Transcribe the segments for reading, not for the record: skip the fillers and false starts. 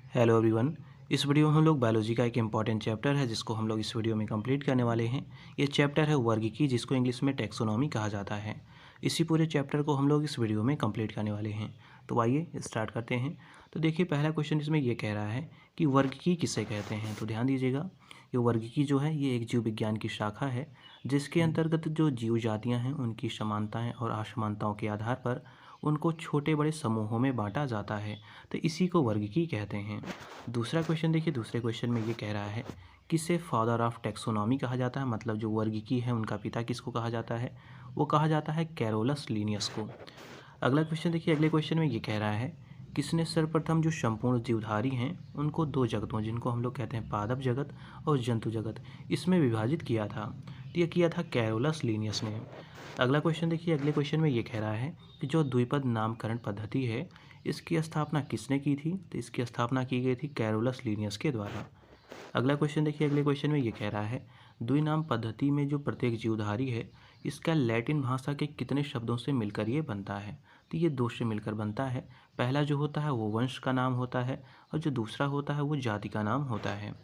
Hello everyone. इस video में हम लोग बायोलॉजी का एक इम्पॉर्टेंट चैप्टर है जिसको हम लोग इस वीडियो में कंप्लीट करने वाले हैं। ये चैप्टर है वर्गीकी, जिसको इंग्लिश में टैक्सोनॉमी कहा जाता है। इसी पूरे चैप्टर को हम लोग इस वीडियो में कंप्लीट करने वाले हैं। तो आइए स्टार्ट करते हैं। तो देखिए, पहला क्वेश्चन इसमें ये कह रहा है कि वर्गीकी किसे कहते हैं। तो ध्यान दीजिएगा, ये वर्गीकी जो है ये एक जीव विज्ञान की शाखा है जिसके अंतर्गत जो जीव जातियाँ हैं उनकी समानताएँ और असमानताओं के आधार पर उनको छोटे बड़े समूहों में बांटा जाता है। तो इसी को वर्गीकी कहते हैं। दूसरा क्वेश्चन देखिए, दूसरे क्वेश्चन में ये कह रहा है किसे फादर ऑफ टैक्सोनॉमी कहा जाता है। मतलब जो वर्गीकी है उनका पिता किसको कहा जाता है, वो कहा जाता है कैरोलस लीनियस को। अगला क्वेश्चन देखिए, अगले क्वेश्चन में ये कह रहा है किसने सर्वप्रथम जो संपूर्ण जीवधारी हैं उनको दो जगतों, जिनको हम लोग कहते हैं पादप जगत और जंतु जगत, इसमें विभाजित किया था। तो ये किया था कैरोलस लीनियस ने। अगला क्वेश्चन देखिए, अगले क्वेश्चन में ये कह रहा है कि जो द्विपद नामकरण पद्धति है इसकी स्थापना किसने की थी। तो इसकी स्थापना की गई थी कैरोलस लीनियस के द्वारा। अगला क्वेश्चन देखिए, अगले क्वेश्चन में ये कह रहा है द्विनाम पद्धति में जो प्रत्येक जीवधारी है इसका लैटिन भाषा के कितने शब्दों से मिलकर ये बनता है। तो ये दो से मिलकर बनता है। पहला जो होता है वो वंश का नाम होता है और जो दूसरा होता है वो जाति का नाम होता है।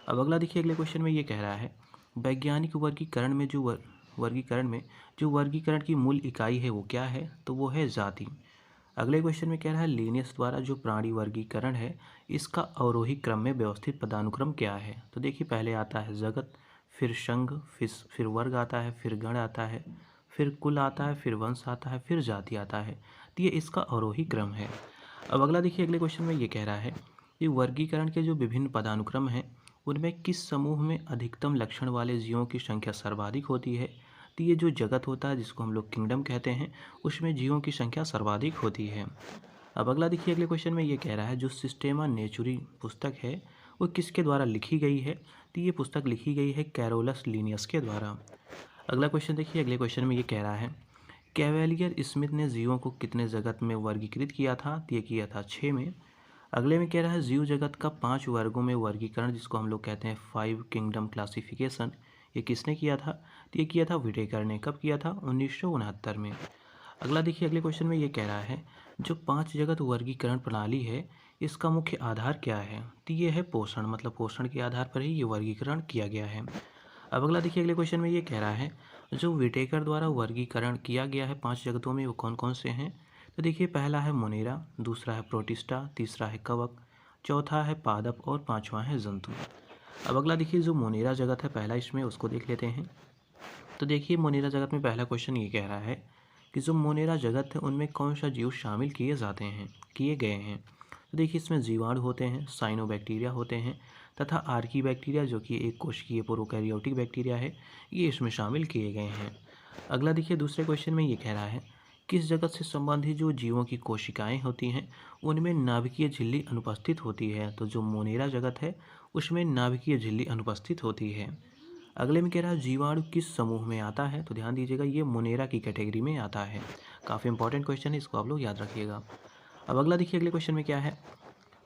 अब अगला देखिए, अगले क्वेश्चन में ये कह रहा है वैज्ञानिक वर्गीकरण में जो वर्गीकरण की मूल इकाई है वो क्या है। तो वो है जाति। अगले क्वेश्चन में कह रहा है लीनियस द्वारा जो प्राणी वर्गीकरण है इसका अवरोही क्रम में व्यवस्थित पदानुक्रम क्या है। तो देखिए, पहले आता है जगत, फिर संघ, फिर वर्ग आता है, फिर गण आता है, फिर कुल आता है, फिर वंश आता है, फिर जाति आता है। तो ये इसका अवरोही क्रम है। अब अगला देखिए, अगले क्वेश्चन में ये कह रहा है कि वर्गीकरण के जो विभिन्न पदानुक्रम हैं उनमें किस समूह में अधिकतम लक्षण वाले जीवों की संख्या सर्वाधिक होती है। तो ये जो जगत होता है जिसको हम लोग किंगडम कहते हैं उसमें जीवों की संख्या सर्वाधिक होती है। अब अगला देखिए, अगले क्वेश्चन में ये कह रहा है जो सिस्टेमा नेचुरी पुस्तक है वो किसके द्वारा लिखी गई है। तो ये पुस्तक लिखी गई है कैरोलस लीनियस के द्वारा। अगला क्वेश्चन देखिए, अगले क्वेश्चन में ये कह रहा है कैवेलियर स्मिथ ने जीवों को कितने जगत में वर्गीकृत किया था। तो ये किया था 6 में। अगले में कह रहा है जीव जगत का 5 वर्गों में वर्गीकरण, जिसको हम लोग कहते हैं 5 किंगडम क्लासिफिकेशन, ये किसने किया था। तो ये किया था विटेकर ने। कब किया था, 1969 में। अगला देखिए, अगले क्वेश्चन में ये कह रहा है जो 5 जगत वर्गीकरण प्रणाली है इसका मुख्य आधार क्या है। तो ये है पोषण। मतलब पोषण के आधार पर ही ये वर्गीकरण किया गया है। अब अगला देखिए, अगले क्वेश्चन में ये कह रहा है जो विटेकर द्वारा वर्गीकरण किया गया है 5 जगतों में वो कौन कौन से हैं। तो देखिए, पहला है मोनेरा, दूसरा है प्रोटिस्टा, तीसरा है कवक, चौथा है पादप और पांचवा है जंतु। अब अगला देखिए, जो मोनेरा जगत है पहला इसमें उसको देख लेते हैं। तो देखिए, मोनेरा जगत में पहला क्वेश्चन ये कह रहा है कि जो मोनेरा जगत है उनमें कौन सा जीव शामिल किए गए हैं। तो देखिए, इसमें जीवाणु होते हैं, साइनोबैक्टीरिया होते हैं तथा आर्की बैक्टीरिया जो कि एक कोशिकीय प्रोकैरियोटिक बैक्टीरिया है, ये इसमें शामिल किए गए हैं। अगला देखिए, दूसरे क्वेश्चन में ये कह रहा है किस जगत से संबंधित जो जीवों की कोशिकाएं होती हैं उनमें नाभिकीय झिल्ली अनुपस्थित होती है। तो जो मोनेरा जगत है उसमें नाभिकीय झिल्ली अनुपस्थित होती है। अगले में कह रहा है जीवाणु किस समूह में आता है। तो ध्यान दीजिएगा, ये मोनेरा की कैटेगरी में आता है। काफ़ी इंपॉर्टेंट क्वेश्चन है, इसको आप लोग याद रखिएगा। अब अगला देखिए, अगले क्वेश्चन में क्या है।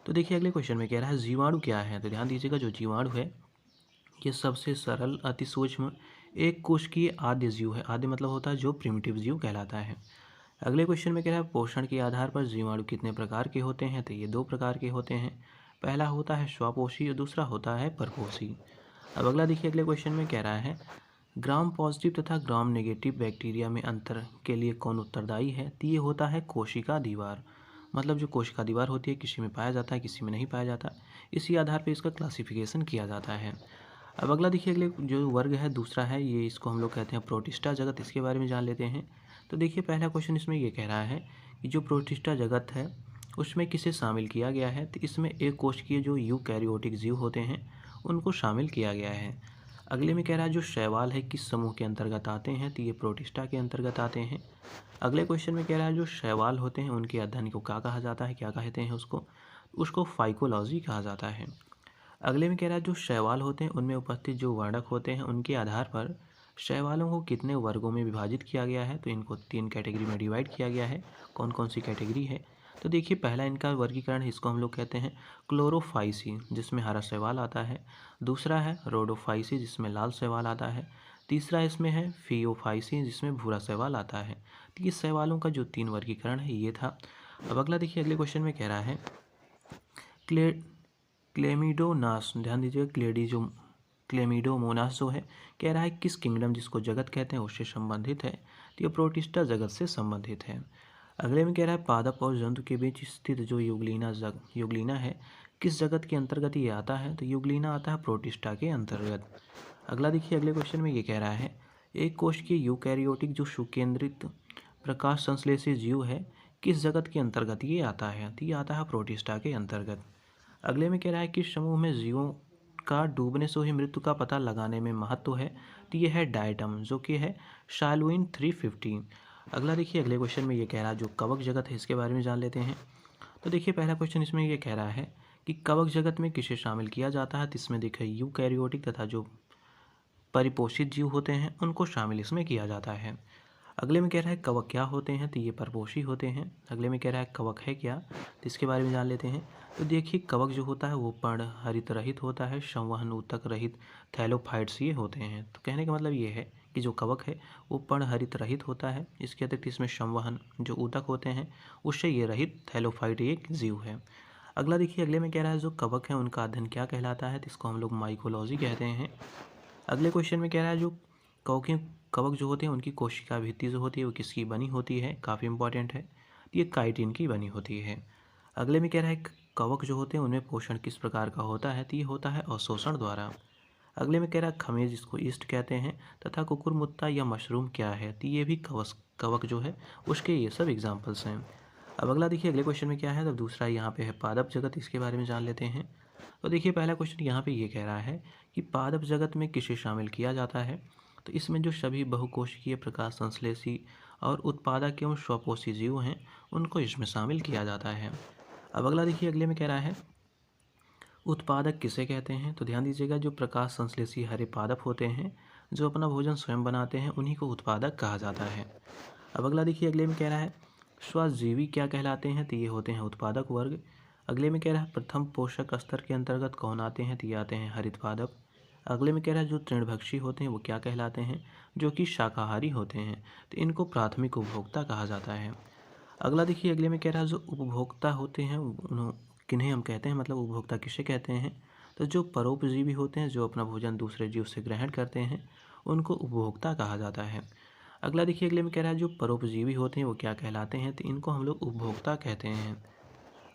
तो देखिए, अगले क्वेश्चन में कह रहा है जीवाणु क्या है। तो ध्यान दीजिएगा, जो जीवाणु है ये सबसे सरल, अति सूक्ष्म, एक कोशिकीय आद्य जीव है। आद्य मतलब होता है जो प्रिमिटिव जीव कहलाता है। अगले क्वेश्चन में कह रहा है पोषण के आधार पर जीवाणु कितने प्रकार के होते हैं। तो ये 2 प्रकार के होते हैं। पहला होता है स्वपोषी और दूसरा होता है परपोषी। अब अगला देखिए, अगले क्वेश्चन में कह रहा है ग्राम पॉजिटिव तथा ग्राम नेगेटिव बैक्टीरिया में अंतर के लिए कौन उत्तरदायी है। तो ये होता है कोशिका दीवार। मतलब जो कोशिका दीवार होती है किसी में पाया जाता है, किसी में नहीं पाया जाता। इसी आधार पर इसका क्लासिफिकेशन किया जाता है। अब अगला देखिए, अगले जो वर्ग है दूसरा है, ये इसको हम लोग कहते हैं प्रोटिस्टा जगत। इसके बारे में जान लेते हैं। तो देखिए, पहला क्वेश्चन इसमें ये कह रहा है कि जो प्रोटिस्टा जगत है उसमें किसे शामिल किया गया है। तो इसमें एक कोशिकीय जो यूकैरियोटिक जीव होते हैं उनको शामिल किया गया है। अगले में कह रहा है जो शैवाल है किस समूह के अंतर्गत आते हैं। तो ये प्रोटिस्टा के अंतर्गत आते हैं। अगले क्वेश्चन में कह रहा है जो शैवाल होते हैं उनके अध्ययन को क्या कहा जाता है, क्या कहते हैं उसको फाइकोलॉजी कहा जाता है। अगले में कह रहा है जो शैवाल होते हैं उनमें उपस्थित जो वर्णक होते हैं उनके आधार पर शैवालों को कितने वर्गों में विभाजित किया गया है। तो इनको 3 कैटेगरी में डिवाइड किया गया है। कौन कौन सी कैटेगरी है। तो देखिए, पहला इनका वर्गीकरण है, इसको हम लोग कहते हैं क्लोरोफाइसी, जिसमें हरा शैवाल आता है। दूसरा है रोडोफाइसी, जिसमें लाल शैवाल आता है। तीसरा इसमें है फियोफाइसी, जिसमें भूरा शैवाल आता है। तो ये शैवालों का जो 3 वर्गीकरण है ये था। अब अगला देखिए, अगले क्वेश्चन में कह रहा है क्लेमिडोनास, ध्यान दीजिएगा, क्लेमिडोमोनास जो है कह रहा है किस किंगडम जिसको जगत कहते हैं उससे संबंधित है, तो ये प्रोटिस्टा जगत से संबंधित है। अगले में कह रहा है पादप और जंतु के बीच स्थित जो युगलीना है किस जगत के अंतर्गत ये आता है, तो युगलीना आता है प्रोटिस्टा के अंतर्गत। अगला देखिए, अगले क्वेश्चन में ये कह रहा है एक कोश की यूकैरियोटिक जो सुकेंद्रित प्रकाश संश्लेषी जीव है किस जगत के अंतर्गत ये आता है, तो ये आता है प्रोटिस्टा के अंतर्गत। अगले में कह रहा है किस समूह में जीवों का डूबने से ही मृत्यु का पता लगाने में महत्व है, तो ये है डायटम जो कि है शाल्विन 350। अगला देखिए, अगले क्वेश्चन में ये कह रहा है जो कवक जगत है इसके बारे में जान लेते हैं। तो देखिए पहला क्वेश्चन इसमें ये कह रहा है कि कवक जगत में किसे शामिल किया जाता है, तो इसमें देखिए यूकैरियोटिक तथा जो परिपोषित जीव होते हैं उनको शामिल इसमें किया जाता है। अगले में कह रहा है कवक क्या होते हैं, तो ये परपोषी होते हैं। अगले में कह रहा है कवक है क्या, तो इसके बारे में जान लेते हैं। तो देखिए कवक जो होता है वो पर्णहरित रहित होता है, संवहन ऊतक रहित थैलोफाइट्स ये होते हैं। तो कहने का मतलब ये है कि जो कवक है वो पर्णहरित रहित होता है, इसके अतिरिक्त इसमें संवहन जो ऊतक होते हैं उससे ये रहित थैलोफाइट एक जीव है। अगला देखिए, अगले में कह रहा है जो कवक है उनका अध्ययन क्या कहलाता है, तो इसको हम लोग माइकोलॉजी कहते हैं। अगले क्वेश्चन में कह रहा है जो कवक जो होते हैं उनकी कोशिका भित्ति जो होती है वो किसकी बनी होती है, काफ़ी इंपॉर्टेंट है, तो ये काइटिन की बनी होती है। अगले में कह रहा है कवक जो होते हैं उनमें पोषण किस प्रकार का होता है, तो ये होता है अवशोषण द्वारा। अगले में कह रहा है खमीर जिसको ईस्ट कहते हैं तथा कुकुरमुत्ता या मशरूम क्या है, तो ये भी कवक जो है उसके ये सब एग्जाम्पल्स हैं। अब अगला देखिए, अगले क्वेश्चन में क्या है, तो दूसरा यहाँ पे है पादप जगत, इसके बारे में जान लेते हैं। तो देखिए पहला क्वेश्चन यहाँ पे ये कह रहा है कि पादप जगत में किसे शामिल किया जाता है, तो इसमें जो सभी बहुकोशिकीय प्रकाश संश्लेषी और उत्पादक एवं स्वपोषी जीव हैं उनको इसमें शामिल किया जाता है। अब अगला देखिए, अगले में कह रहा है उत्पादक किसे कहते हैं, तो ध्यान दीजिएगा जो प्रकाश संश्लेषी हरे पादप होते हैं जो अपना भोजन स्वयं बनाते हैं उन्हीं को उत्पादक कहा जाता है। अब अगला देखिए, अगले में कह रहा है स्वजीवी क्या कहलाते हैं, तो ये होते हैं उत्पादक वर्ग। अगले में कह रहा है प्रथम पोषक स्तर के अंतर्गत कौन आते हैं, तो ये आते हैं हरित पादप। अगले में कह रहा है जो तृणभक्षी होते हैं वो क्या कहलाते हैं, जो कि शाकाहारी होते हैं, तो इनको प्राथमिक उपभोक्ता कहा जाता है। अगला देखिए, अगले में कह रहा है जो उपभोक्ता होते हैं किन्हें हम कहते हैं, मतलब उपभोक्ता किसे कहते हैं, तो जो परोपजीवी होते हैं जो अपना भोजन दूसरे जीव से ग्रहण करते हैं उनको उपभोक्ता कहा जाता है। अगला देखिए, अगले में कह रहा है जो परोपजीवी होते हैं वो क्या कहलाते हैं, तो इनको हम लोग उपभोक्ता कहते हैं।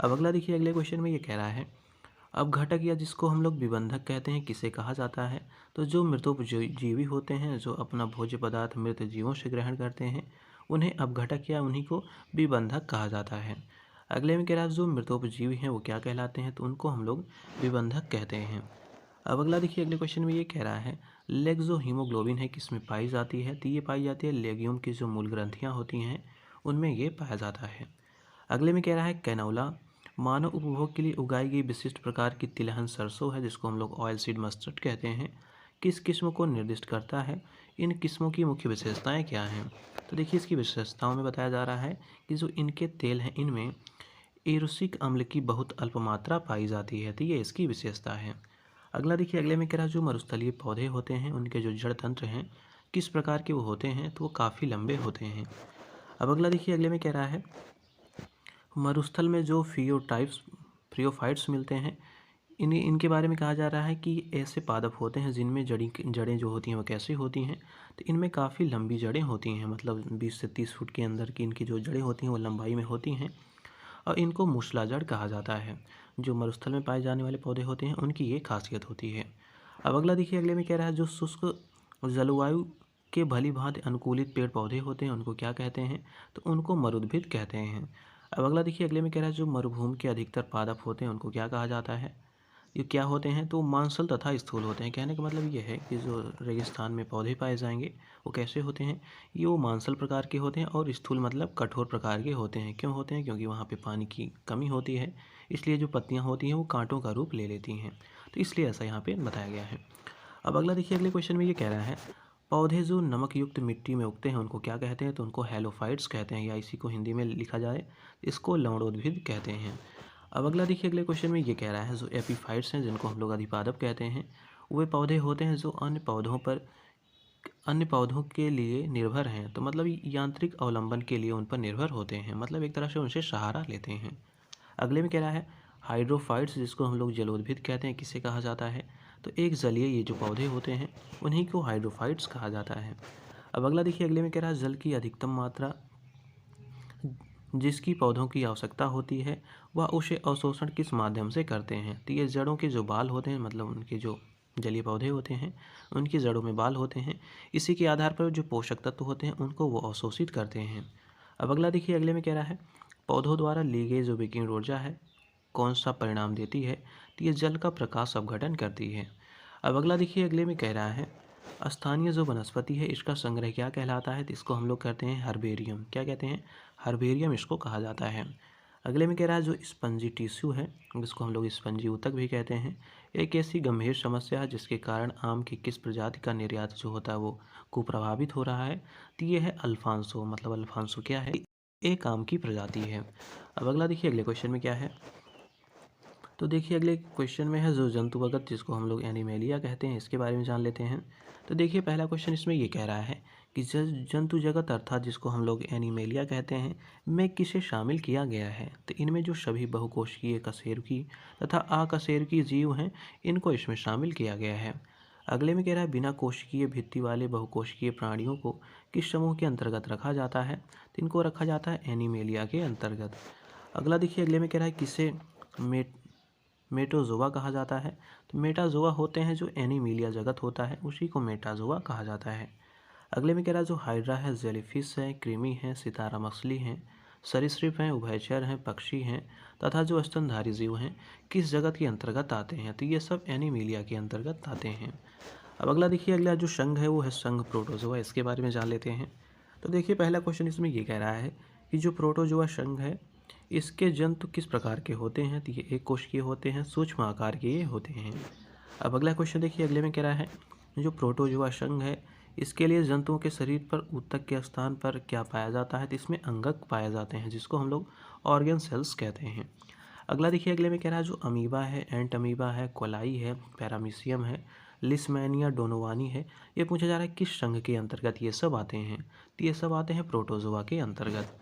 अब अगला देखिए, अगले क्वेश्चन में ये कह रहा है अपघटक या जिसको हम लोग विबंधक कहते हैं किसे कहा जाता है, तो जो मृतोपजीवी होते हैं जो अपना भोज्य पदार्थ मृत जीवों से ग्रहण करते हैं उन्हें अपघटक या उन्हीं को विबंधक कहा जाता है। अगले में कह रहा है जो मृतोपजीवी हैं वो क्या कहलाते हैं, तो उनको हम लोग विबंधक कहते हैं। अब अगला देखिए, अगले क्वेश्चन में ये कह रहा है लेग जो हीमोग्लोबिन है किसमें पाई जाती है, तो ये पाई जाती है लेगियम की जो मूल ग्रंथियाँ होती हैं उनमें ये पाया जाता है। अगले में कह रहा है कैनोला मानव उपभोग के लिए उगाई गई विशिष्ट प्रकार की तिलहन सरसों है जिसको हम लोग ऑयल सीड मस्टर्ड कहते हैं, किस किस्म को निर्दिष्ट करता है, इन किस्मों की मुख्य विशेषताएं क्या हैं। तो देखिए इसकी विशेषताओं में बताया जा रहा है कि जो इनके तेल हैं इनमें एरुसिक अम्ल की बहुत अल्प मात्रा पाई जाती है, तो ये इसकी विशेषता है। अगला देखिए, अगले में कह रहा है जो मरुस्थलीय पौधे होते हैं उनके जो जड़ तंत्र हैं किस प्रकार के वो होते हैं, तो वो काफ़ी लंबे होते हैं। अब अगला देखिए, अगले में कह रहा है मरुस्थल में जो फ्रियोफाइट्स मिलते हैं इनके बारे में कहा जा रहा है कि ऐसे पादप होते हैं जिनमें जड़ें जो होती हैं वो कैसी होती हैं, तो इनमें काफ़ी लंबी जड़ें होती हैं, मतलब 20 से 30 फुट के अंदर की इनकी जो जड़ें होती हैं वो लंबाई में होती हैं और इनको मूसलाजड़ कहा जाता है। जो मरुस्थल में पाए जाने वाले पौधे होते हैं उनकी ये खासियत होती है। अब अगला देखिए, अगले में कह रहा है जो शुष्क जलवायु के भली भांति अनुकूलित पेड़ पौधे होते हैं उनको क्या कहते हैं, तो उनको मरुद्भिद कहते हैं। अब अगला देखिए, अगले में कह रहा है जो मरुभूमि के अधिकतर पादप होते हैं उनको क्या कहा जाता है, ये क्या होते हैं, तो मांसल तथा स्थूल होते हैं। कहने का मतलब ये है कि जो रेगिस्तान में पौधे पाए जाएंगे वो कैसे होते हैं, ये वो मांसल प्रकार के होते हैं और स्थूल मतलब कठोर प्रकार के होते हैं। क्यों होते हैं, क्योंकि वहाँ पे पानी की कमी होती है, इसलिए जो पत्तियाँ होती हैं वो कांटों का रूप ले लेती हैं, तो इसलिए ऐसा यहाँ पे बताया गया है। अब अगला देखिए, अगले क्वेश्चन में ये कह रहा है पौधे जो नमक युक्त मिट्टी में उगते हैं उनको क्या कहते हैं, तो उनको हेलोफाइट्स कहते हैं, या इसी को हिंदी में लिखा जाए इसको लवणोद्भिद कहते हैं। अब अगला देखिए, अगले क्वेश्चन में ये कह रहा है जो एपीफाइट्स हैं जिनको हम लोग अधिपादप कहते हैं वे पौधे होते हैं जो अन्य पौधों के लिए निर्भर हैं, तो मतलब यांत्रिक अवलंबन के लिए उन पर निर्भर होते हैं, मतलब एक तरह से उनसे सहारा लेते हैं। अगले में कह रहा है हाइड्रोफाइट्स जिसको हम लोग जलोद्भिद कहते हैं किसे कहा जाता है? तो एक जलीय ये जो पौधे होते हैं उन्हीं को हाइड्रोफाइट्स कहा जाता है। अब अगला देखिए, अगले में कह रहा है जल की अधिकतम मात्रा जिसकी पौधों की आवश्यकता होती है वह उसे अवशोषण किस माध्यम से करते हैं? तो ये जड़ों के जो बाल होते हैं, मतलब उनके जो जलीय पौधे होते हैं उनकी जड़ों में बाल होते हैं, इसी के आधार पर जो पोषक तत्व होते हैं उनको वो अवशोषित करते हैं। अब अगला देखिए, अगले में कह रहा है पौधों द्वारा ली गई जो विकिरण ऊर्जा है कौन सा परिणाम देती है? तो ये जल का प्रकाश अपघटन करती है। अब अगला देखिए, अगले में कह रहा है स्थानीय जो वनस्पति है इसका संग्रह क्या कहलाता है? तो इसको हम लोग कहते हैं हर्बेरियम। क्या कहते हैं? हर्बेरियम इसको कहा जाता है। अगले में कह रहा है जो स्पंजी टिश्यू है जिसको हम लोग स्पंजी ऊतक भी कहते हैं, एक ऐसी गंभीर समस्या है जिसके कारण आम की किस प्रजाति का निर्यात जो होता है वो कुप्रभावित हो रहा है? तो ये है अल्फांसो। मतलब अल्फांसो क्या है? एक आम की प्रजाति है। अब अगला देखिए, अगले क्वेश्चन में क्या है? तो देखिए, अगले क्वेश्चन में है जो जंतुवगत जिसको हम लोग एनिमेलिया कहते हैं, इसके बारे में जान लेते हैं। तो देखिए, पहला क्वेश्चन इसमें ये कह रहा है कि जंतु जगत अर्थात जिसको हम लोग एनिमेलिया कहते हैं में किसे शामिल किया गया है? तो इनमें जो सभी बहुकोशिकीय कशेरुकी तथा अकशेरुकी जीव हैं इनको इसमें शामिल किया गया है। अगले में कह रहा है बिना कोशिकीय भित्ति वाले बहुकोशिकीय प्राणियों को किस समूह के अंतर्गत रखा जाता है? तो इनको रखा जाता है एनिमेलिया के अंतर्गत। अगला देखिए, अगले में कह रहा है किसे मेटोजोआ कहा जाता है? तो मेटाजोआ होते हैं जो एनिमेलिया जगत होता है उसी को मेटाजोआ कहा जाता है। अगले में कह रहा है जो हाइड्रा है, जेलीफिश है, कृमि है, सितारा मछली है, सरीसृप हैं, उभयचर हैं, पक्षी हैं तथा जो स्तनधारी जीव हैं किस जगत के अंतर्गत आते हैं? तो ये सब एनिमेलिया के अंतर्गत आते हैं। अब अगला देखिए, अगला जो संघ है वो है संघ प्रोटोजोआ, इसके बारे में जान लेते हैं। तो देखिए, पहला क्वेश्चन इसमें ये कह रहा है कि जो प्रोटोजोआ संघ है इसके जंतु किस प्रकार के होते हैं? तो ये एक कोशिकीय होते हैं, सूक्ष्म आकार के ये होते हैं। अब अगला क्वेश्चन देखिए, अगले में कह रहा है जो प्रोटोजोआ संघ है इसके लिए जंतुओं के शरीर पर ऊतक के स्थान पर क्या पाया जाता है? तो इसमें अंगक पाए जाते हैं जिसको हम लोग ऑर्गन सेल्स कहते हैं। अगला देखिए, अगले में कह रहा है जो अमीबा है, एंट अमीबा है, कोलाई है, पैरामीशियम है, लिस्मैनिया डोनोवानी है, ये पूछा जा रहा है किस संघ के अंतर्गत ये सब आते हैं? तो ये सब आते हैं प्रोटोजोआ के अंतर्गत।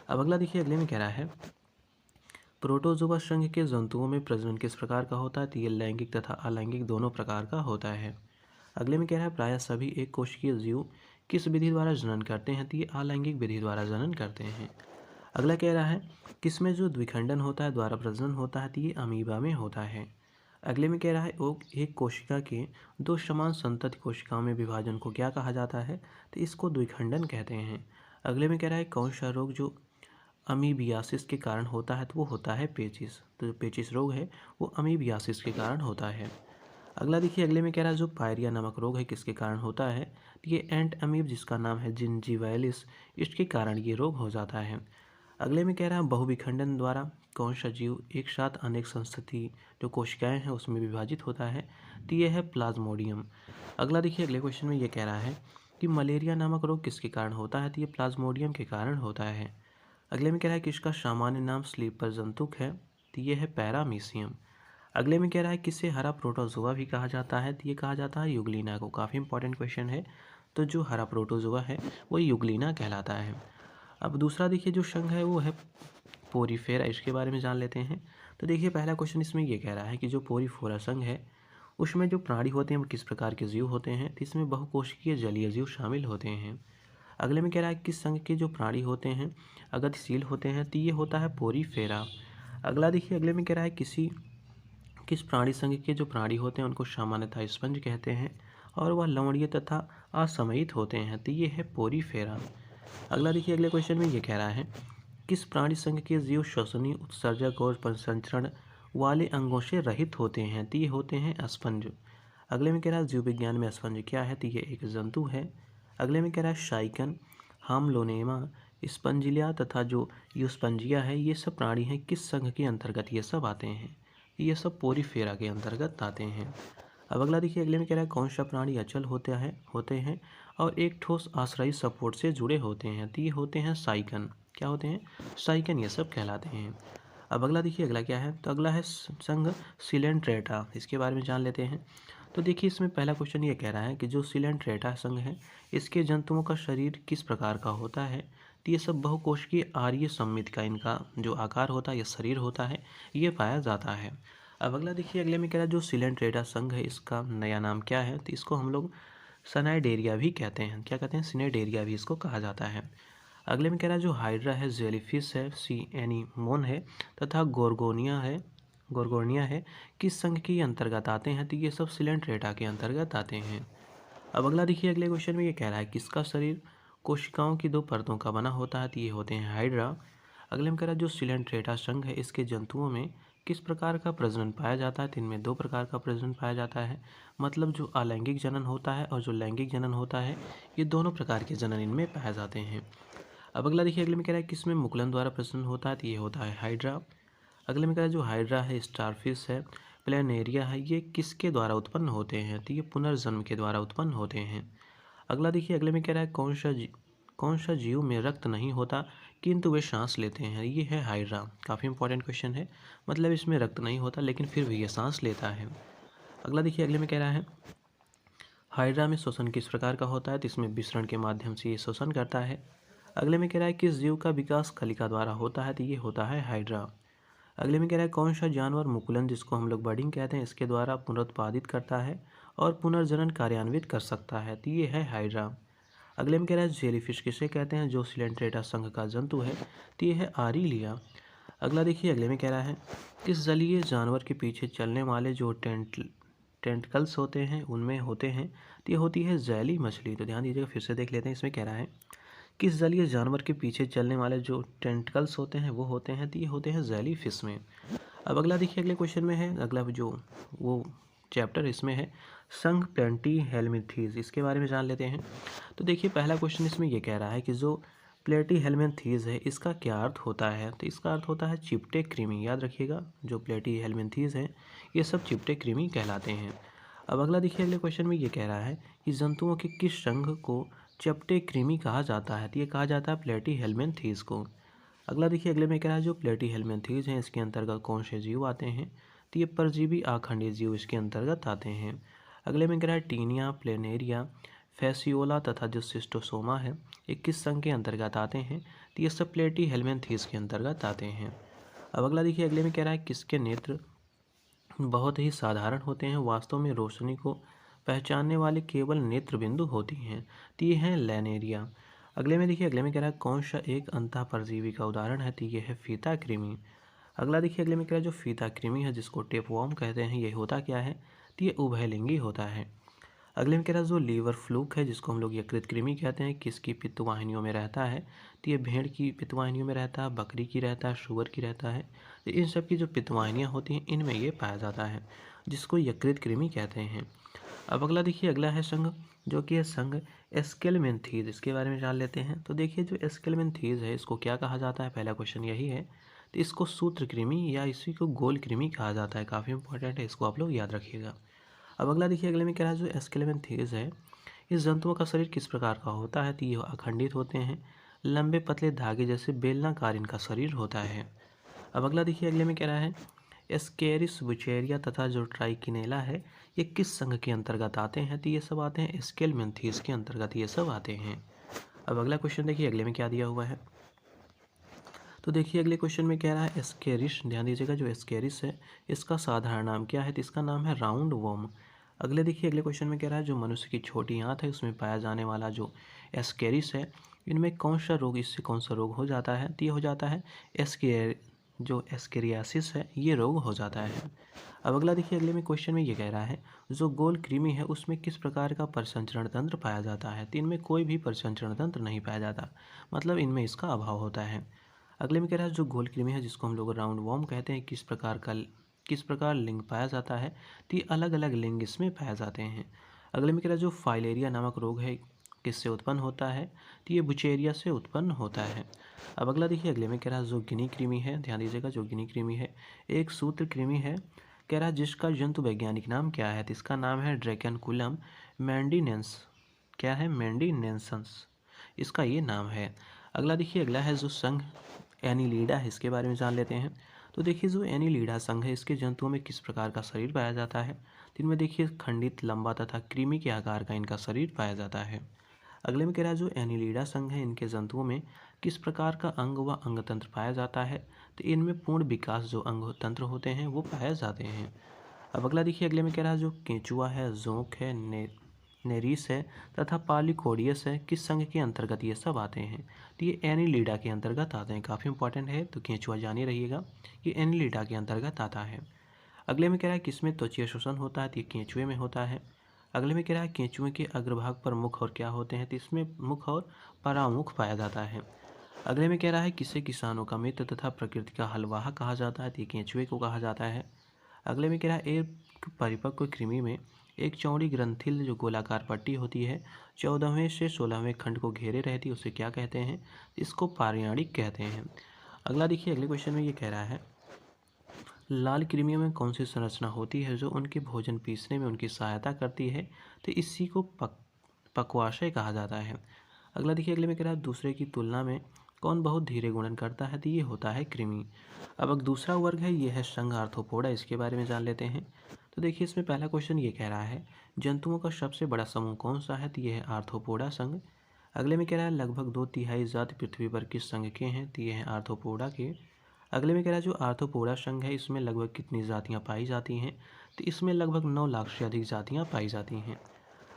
अब अगला देखिए, अगले में कह रहा है प्रोटोजोआ संघ के जंतुओं में प्रजनन किस प्रकार का होता है? तो ये लैंगिक तथा अलैंगिक दोनों प्रकार का होता है। अगले में कह रहा है प्रायः सभी एक कोशिकीय जीव किस विधि द्वारा जनन करते हैं? तो ये अलैंगिक विधि द्वारा जनन करते हैं। अगला कह रहा है किसमें जो द्विखंडन होता है द्वारा प्रजनन होता है? तो ये अमीबा में होता है। अगले में कह रहा है एक कोशिका के दो समान संतति कोशिकाओं में विभाजन को क्या कहा जाता है? तो इसको द्विखंडन कहते हैं। अगले में कह रहा है कौन सा रोग जो अमीबियासिस के कारण होता है? तो वो होता है पेचिस। तो जो पेचिस रोग है वो अमीबियासिस के कारण होता है। अगला देखिए, अगले में कह रहा है जो पायरिया नामक रोग है किसके कारण होता है? तो ये एंट अमीब जिसका नाम है जिंजीवाइलिस, इसके कारण ये रोग हो जाता है। अगले में कह रहा है बहुविखंडन द्वारा कौन सा जीव एक साथ अनेक संस्तति जो कोशिकाएं हैं उसमें विभाजित होता है? तो ये है प्लाज्मोडियम। अगला देखिए, अगले क्वेश्चन में ये कह रहा है कि मलेरिया नामक रोग किसके कारण होता है? तो ये प्लाज्मोडियम के कारण होता है। अगले में कह रहा है किसका सामान्य नाम स्लीपर जंतुक है? तो ये है पैरामीशियम। अगले में कह रहा है किससे हरा प्रोटोजोआ भी कहा जाता है? तो ये कहा जाता है यूग्लिना को। काफ़ी इंपॉर्टेंट क्वेश्चन है। तो जो हरा प्रोटोजोआ है वो यूग्लिना कहलाता है। अब दूसरा देखिए जो संघ है वो है पोरीफेरा, इसके बारे में जान लेते हैं। तो देखिए, पहला क्वेश्चन इसमें ये कह रहा है कि जो पोरीफोरा संघ है उसमें जो प्राणी होते हैं वो किस प्रकार के जीव होते हैं? तो इसमें बहुकोशिकीय जलीय जीव शामिल होते हैं। अगले में कह रहा है किस संघ के जो प्राणी होते हैं अगतिशील होते हैं? तो ये होता है पोरीफेरा। अगला देखिए, अगले में कह रहा है किस प्राणी संघ के जो प्राणी होते हैं उनको सामान्यतः स्पंज कहते हैं और वह लवणीय तथा असमयित होते हैं? तो ये है पोरीफेरा। अगला देखिए, अगले क्वेश्चन में ये कह रहा है किस प्राणी संघ के जीव श्वसनीय उत्सर्जक और परिसंचरण वाले अंगों से रहित होते हैं? तो ये होते हैं स्पंज। अगले में कह रहा है जीव विज्ञान में स्पंज क्या है? तो ये एक जंतु है। अगले में कह रहा है शाइकन, हामलोनेमा, स्पंजिलिया तथा जो यूस्पंजिया है ये सब प्राणी हैं किस संघ के अंतर्गत ये सब आते हैं? ये सब पोरीफेरा के अंतर्गत आते हैं। अब अगला देखिए, अगले में कह रहा है कौन सा प्राणी अचल होते हैं और एक ठोस आश्रयी सपोर्ट से जुड़े होते हैं? तो ये होते हैं साइकन। क्या होते हैं? साइकन ये सब कहलाते हैं। अब अगला देखिए, अगला क्या है? तो अगला है संघ सिलेंट्रेटा, इसके बारे में जान लेते हैं। तो देखिए, इसमें पहला क्वेश्चन ये कह रहा है कि जो सिलेंट्रेटा संघ है इसके जंतुओं का शरीर किस प्रकार का होता है? तो ये सब बहुकोशिकीय आर्य सममित का इनका जो आकार होता है या शरीर होता है ये पाया जाता है। अब अगला देखिए, अगले में कह रहा है जो सिलेंट्रेटा संघ है इसका नया नाम क्या है, तो इसको हम लोग सनाइडेरिया भी कहते हैं। क्या कहते हैं? सिनेडेरिया भी इसको कहा जाता है। अगले में कह रहा है जो हाइड्रा है, जेलीफिश है, सी एनीमोन है तथा गोरगोनिया है किस संघ के अंतर्गत आते हैं, तो ये सब सिलेंट्रेटा के अंतर्गत आते हैं। अब अगला देखिए, अगले क्वेश्चन में ये कह रहा है किसका शरीर कोशिकाओं की 2 परतों का बना होता है, तो ये होते हैं हाइड्रा। अगले में कह रहा है जो सिलेंट्रेटा संघ है इसके जंतुओं में किस प्रकार का प्रजनन पाया जाता है, तो इनमें 2 प्रकार का प्रजनन पाया जाता है। मतलब जो अलैंगिक जनन होता है और जो लैंगिक जनन होता है, ये दोनों प्रकार के जनन इनमें पाए जाते हैं। अब अगला देखिए, अगले में कह रहा है किसमें मुकुलन द्वारा प्रजनन होता है, तो ये होता है हाइड्रा। अगले में कह रहा है जो हाइड्रा है, स्टारफिश है, प्लेनेरिया है, ये किसके द्वारा उत्पन्न होते हैं, तो ये पुनर्जन्म के द्वारा उत्पन्न होते हैं। अगला देखिए, अगले में कह रहा है कौन सा जीव में रक्त नहीं होता किंतु वे सांस लेते हैं, ये है हाइड्रा। काफ़ी इंपॉर्टेंट क्वेश्चन है, मतलब इसमें रक्त नहीं होता लेकिन फिर भी ये सांस लेता है। अगला देखिए, अगले में कह रहा है हाइड्रा में शोषण किस प्रकार का होता है, तो इसमें विसरण के माध्यम से ये शोषण करता है। अगले में कह रहा है किस जीव का विकास कलिका द्वारा होता है, तो ये होता है हाइड्रा। अगले में कह रहा है कौन सा जानवर मुकुलन जिसको हम लोग बर्डिंग कहते हैं इसके द्वारा पुनरुत्पादित करता है और पुनर्जनन कार्यान्वित कर सकता है, तो ये है हाइड्रा। अगले में कह रहा है जेलीफिश किसे कहते हैं जो सिलेंट्रेटा संघ का जंतु है, तो ये है आरिलिया। अगला देखिए, अगले में कह रहा है किस जलीय जानवर के पीछे चलने वाले जो टेंटकल्स होते हैं उनमें होते हैं, तो ये होती है जैली मछली। तो ध्यान दीजिएगा, फिर से देख लेते हैं। इसमें कह रहा है किस जलीय जानवर के पीछे चलने वाले जो टेंटकल्स होते हैं वो होते हैं, तो ये होते हैं जैली फिश में। अब अगला देखिए, अगले क्वेश्चन में है, अगला जो वो चैप्टर इसमें है संघ प्लेटी हेलमिंथीज, इसके बारे में जान लेते हैं। तो देखिए, पहला क्वेश्चन इसमें ये कह रहा है कि जो प्लेटी हेलमिंथीज है इसका क्या अर्थ होता है, तो इसका अर्थ होता है चिपटे कृमि। याद रखिएगा, जो प्लेटी हेलमिंथीज है ये सब चिपटे कृमि कहलाते हैं। अब अगला देखिए, अगले क्वेश्चन में ये कह रहा है कि जंतुओं के किस संघ को चपटे कृमि कहा जाता है, तो ये कहा जाता है प्लेटी हेलमिंथीज को। अगला देखिए, अगले में कह रहा है जो प्लेटी हेलमिंथीज हैं इसके अंतर्गत कौन से जीव आते हैं, तो ये परजीवी आखंडी जीव इसके अंतर्गत आते हैं। अगले में कह रहा है टीनिया, प्लेनेरिया, फैसियोला तथा जो सिस्टोसोमा है ये किस संघ के अंतर्गत आते हैं, तो ये सब प्लेटी हेलमिंथीज के अंतर्गत आते हैं। अब अगला देखिए, अगले में कह रहा है किसके नेत्र बहुत ही साधारण होते हैं, वास्तव में रोशनी को पहचानने वाले केवल नेत्र बिंदु होती हैं, तो ये हैं लैनेरिया। अगले में देखिए, अगले में कह रहा है कौन सा एक अंतः परजीवी का उदाहरण है, तो ये है फीता कृमि। अगला देखिए, अगले में कह रहा है जो फीता कृमि है जिसको टेपवॉर्म कहते हैं ये होता क्या है, तो ये उभयलिंगी होता है। अगले में कह रहा है जो लीवर फ्लूक है जिसको हम लोग यकृत कृमि कहते हैं किसकी पित्तवाहिनियों में रहता है, तो ये भेड़ की पित्तवाहिनियों में रहता है, बकरी की रहता है, शुअर की रहता है। तो इन सब की जो पित्तवाहिनियाँ होती हैं इनमें ये पाया जाता है जिसको यकृत कृमि कहते हैं। अब अगला देखिए, अगला है संघ जो कि है संघ एस्केलमेंथीज, इसके बारे में जान लेते हैं। तो देखिए, जो एस्केलमेंथीज है इसको क्या कहा जाता है, पहला क्वेश्चन यही है। तो इसको सूत्र कृमि या इसी को गोल कृमि कहा जाता है। काफ़ी इंपॉर्टेंट है, इसको आप लोग याद रखिएगा। अब अगला देखिए, अगले में कह रहा है जो एस्केलमेंथीज है इस जंतुओं का शरीर किस प्रकार का होता है, तो ये अखंडित होते हैं, लंबे पतले धागे जैसे बेलनाकार इनका शरीर होता है। अब अगला देखिए, अगले में कह रहा है एस्केरिस बुचेरिया तथा जो ट्राइकिनेला है ये किस संघ के अंतर्गत आते हैं, तो ये सब आते हैं एस्केलमेंथीज के अंतर्गत ये सब आते हैं। अब अगला क्वेश्चन देखिए, अगले में क्या दिया हुआ है। तो देखिए, अगले क्वेश्चन में कह रहा है एस्केरिस, ध्यान दीजिएगा, जो एस्केरिस है इसका साधारण नाम क्या है, तो इसका नाम है राउंड वर्म। अगले देखिए, अगले क्वेश्चन में कह रहा है जो मनुष्य की छोटी आंत है उसमें पाया जाने वाला जो एस्केरिस है इनमें कौन सा रोग, इससे कौन सा रोग हो जाता है, तो ये हो जाता है जो एस्केरियासिस है ये रोग हो जाता है। अब अगला देखिए, अगले में क्वेश्चन में ये कह रहा है जो गोल कृमि है उसमें किस प्रकार का परिसंचरण तंत्र पाया जाता है, तो इनमें कोई भी परिसंचरण तंत्र नहीं पाया जाता, मतलब इनमें इसका अभाव होता है। अगले में कह रहा है जो गोल कृमि है जिसको हम लोग राउंड वॉर्म कहते हैं किस प्रकार लिंग पाया जाता है, तो ये अलग अलग लिंग इसमें पाए जाते हैं। अगले में कह रहा है जो फाइलेरिया नामक रोग है किससे उत्पन्न होता है, तो ये बुचेरिया से उत्पन्न होता है। अब अगला देखिए, अगले में कह रहा है जो गिनी कृमि है, ध्यान दीजिएगा, जो गिनी कृमि है एक सूत्र कृमि है, कह रहा है जिसका जंतु वैज्ञानिक नाम क्या है, तो इसका नाम है ड्रैकेनकुलम मैंडीनेंस। क्या है? मैंडीनेंसन्स, इसका ये नाम है। अगला देखिए, अगला है जो संघ एनीलिडा है इसके बारे में जान लेते हैं। तो देखिए, जो एनीलिडा संघ है इसके जंतुओं में किस प्रकार का शरीर पाया जाता है, तो इनमें देखिए खंडित, लंबा तथा कृमि के आकार का इनका शरीर पाया जाता है। अगले में कह रहा है जो एनीलिडा संघ है इनके जंतुओं में किस प्रकार का अंग व अंग तंत्र पाया जाता है? तो इनमें पूर्ण विकास जो अंग तंत्र होते हैं वो पाए जाते हैं। अब अगला देखिए, अगले में कह रहा है जो केंचुआ है, जोंक है, नेरिस है तथा पालिकोडियस है, किस संघ के अंतर्गत ये सब आते हैं? तो ये एनिलिडा के अंतर्गत आते हैं। काफ़ी इंपॉर्टेंट है, तो केंचुआ जान ही रहिएगा, ये एनिलिडा के अंतर्गत आता है। अगले में कह रहा है किसमें त्वचीय शोषण होता है? तो ये केंचुए में होता है। अगले में कह रहा है केंचुए के अग्रभाग पर मुख और क्या होते हैं? तो इसमें मुख और परामुख पाया जाता है। अगले में कह रहा है किसे किसानों का मित्र तथा प्रकृति का हलवाहा कहा जाता है? तो ये केंचुए को कहा जाता है। अगले में कह रहा है एक परिपक्व कृमि में एक चौड़ी ग्रंथिल जो गोलाकार पट्टी होती है 14वें से 16वें खंड को घेरे रहती है, उसे क्या कहते हैं? इसको पारियाणिक कहते हैं। अगला देखिए, अगले क्वेश्चन में ये कह रहा है लाल कृमियों में कौन सी संरचना होती है जो उनके भोजन पीसने में उनकी सहायता करती है? तो इसी को पक्वाशय कहा जाता है। अगला देखिए, अगले में कह रहा है दूसरे की तुलना में कौन बहुत धीरे गुणन करता है? तो ये होता है कृमि। अब दूसरा वर्ग है, ये है संघ आर्थ्रोपोडा, इसके बारे में जान लेते हैं। तो देखिए, इसमें पहला क्वेश्चन ये कह रहा है जंतुओं का सबसे बड़ा समूह कौन सा है? तो ये है आर्थ्रोपोडा संघ। अगले में कह रहा है लगभग 2/3 जाति पृथ्वी पर किस संघ के हैं? तो ये है आर्थ्रोपोडा के। अगले में कह रहा है जो आर्थ्रोपोडा संघ है इसमें लगभग कितनी जातियाँ पाई जाती हैं? तो इसमें लगभग 9 लाख से अधिक जातियाँ पाई जाती हैं।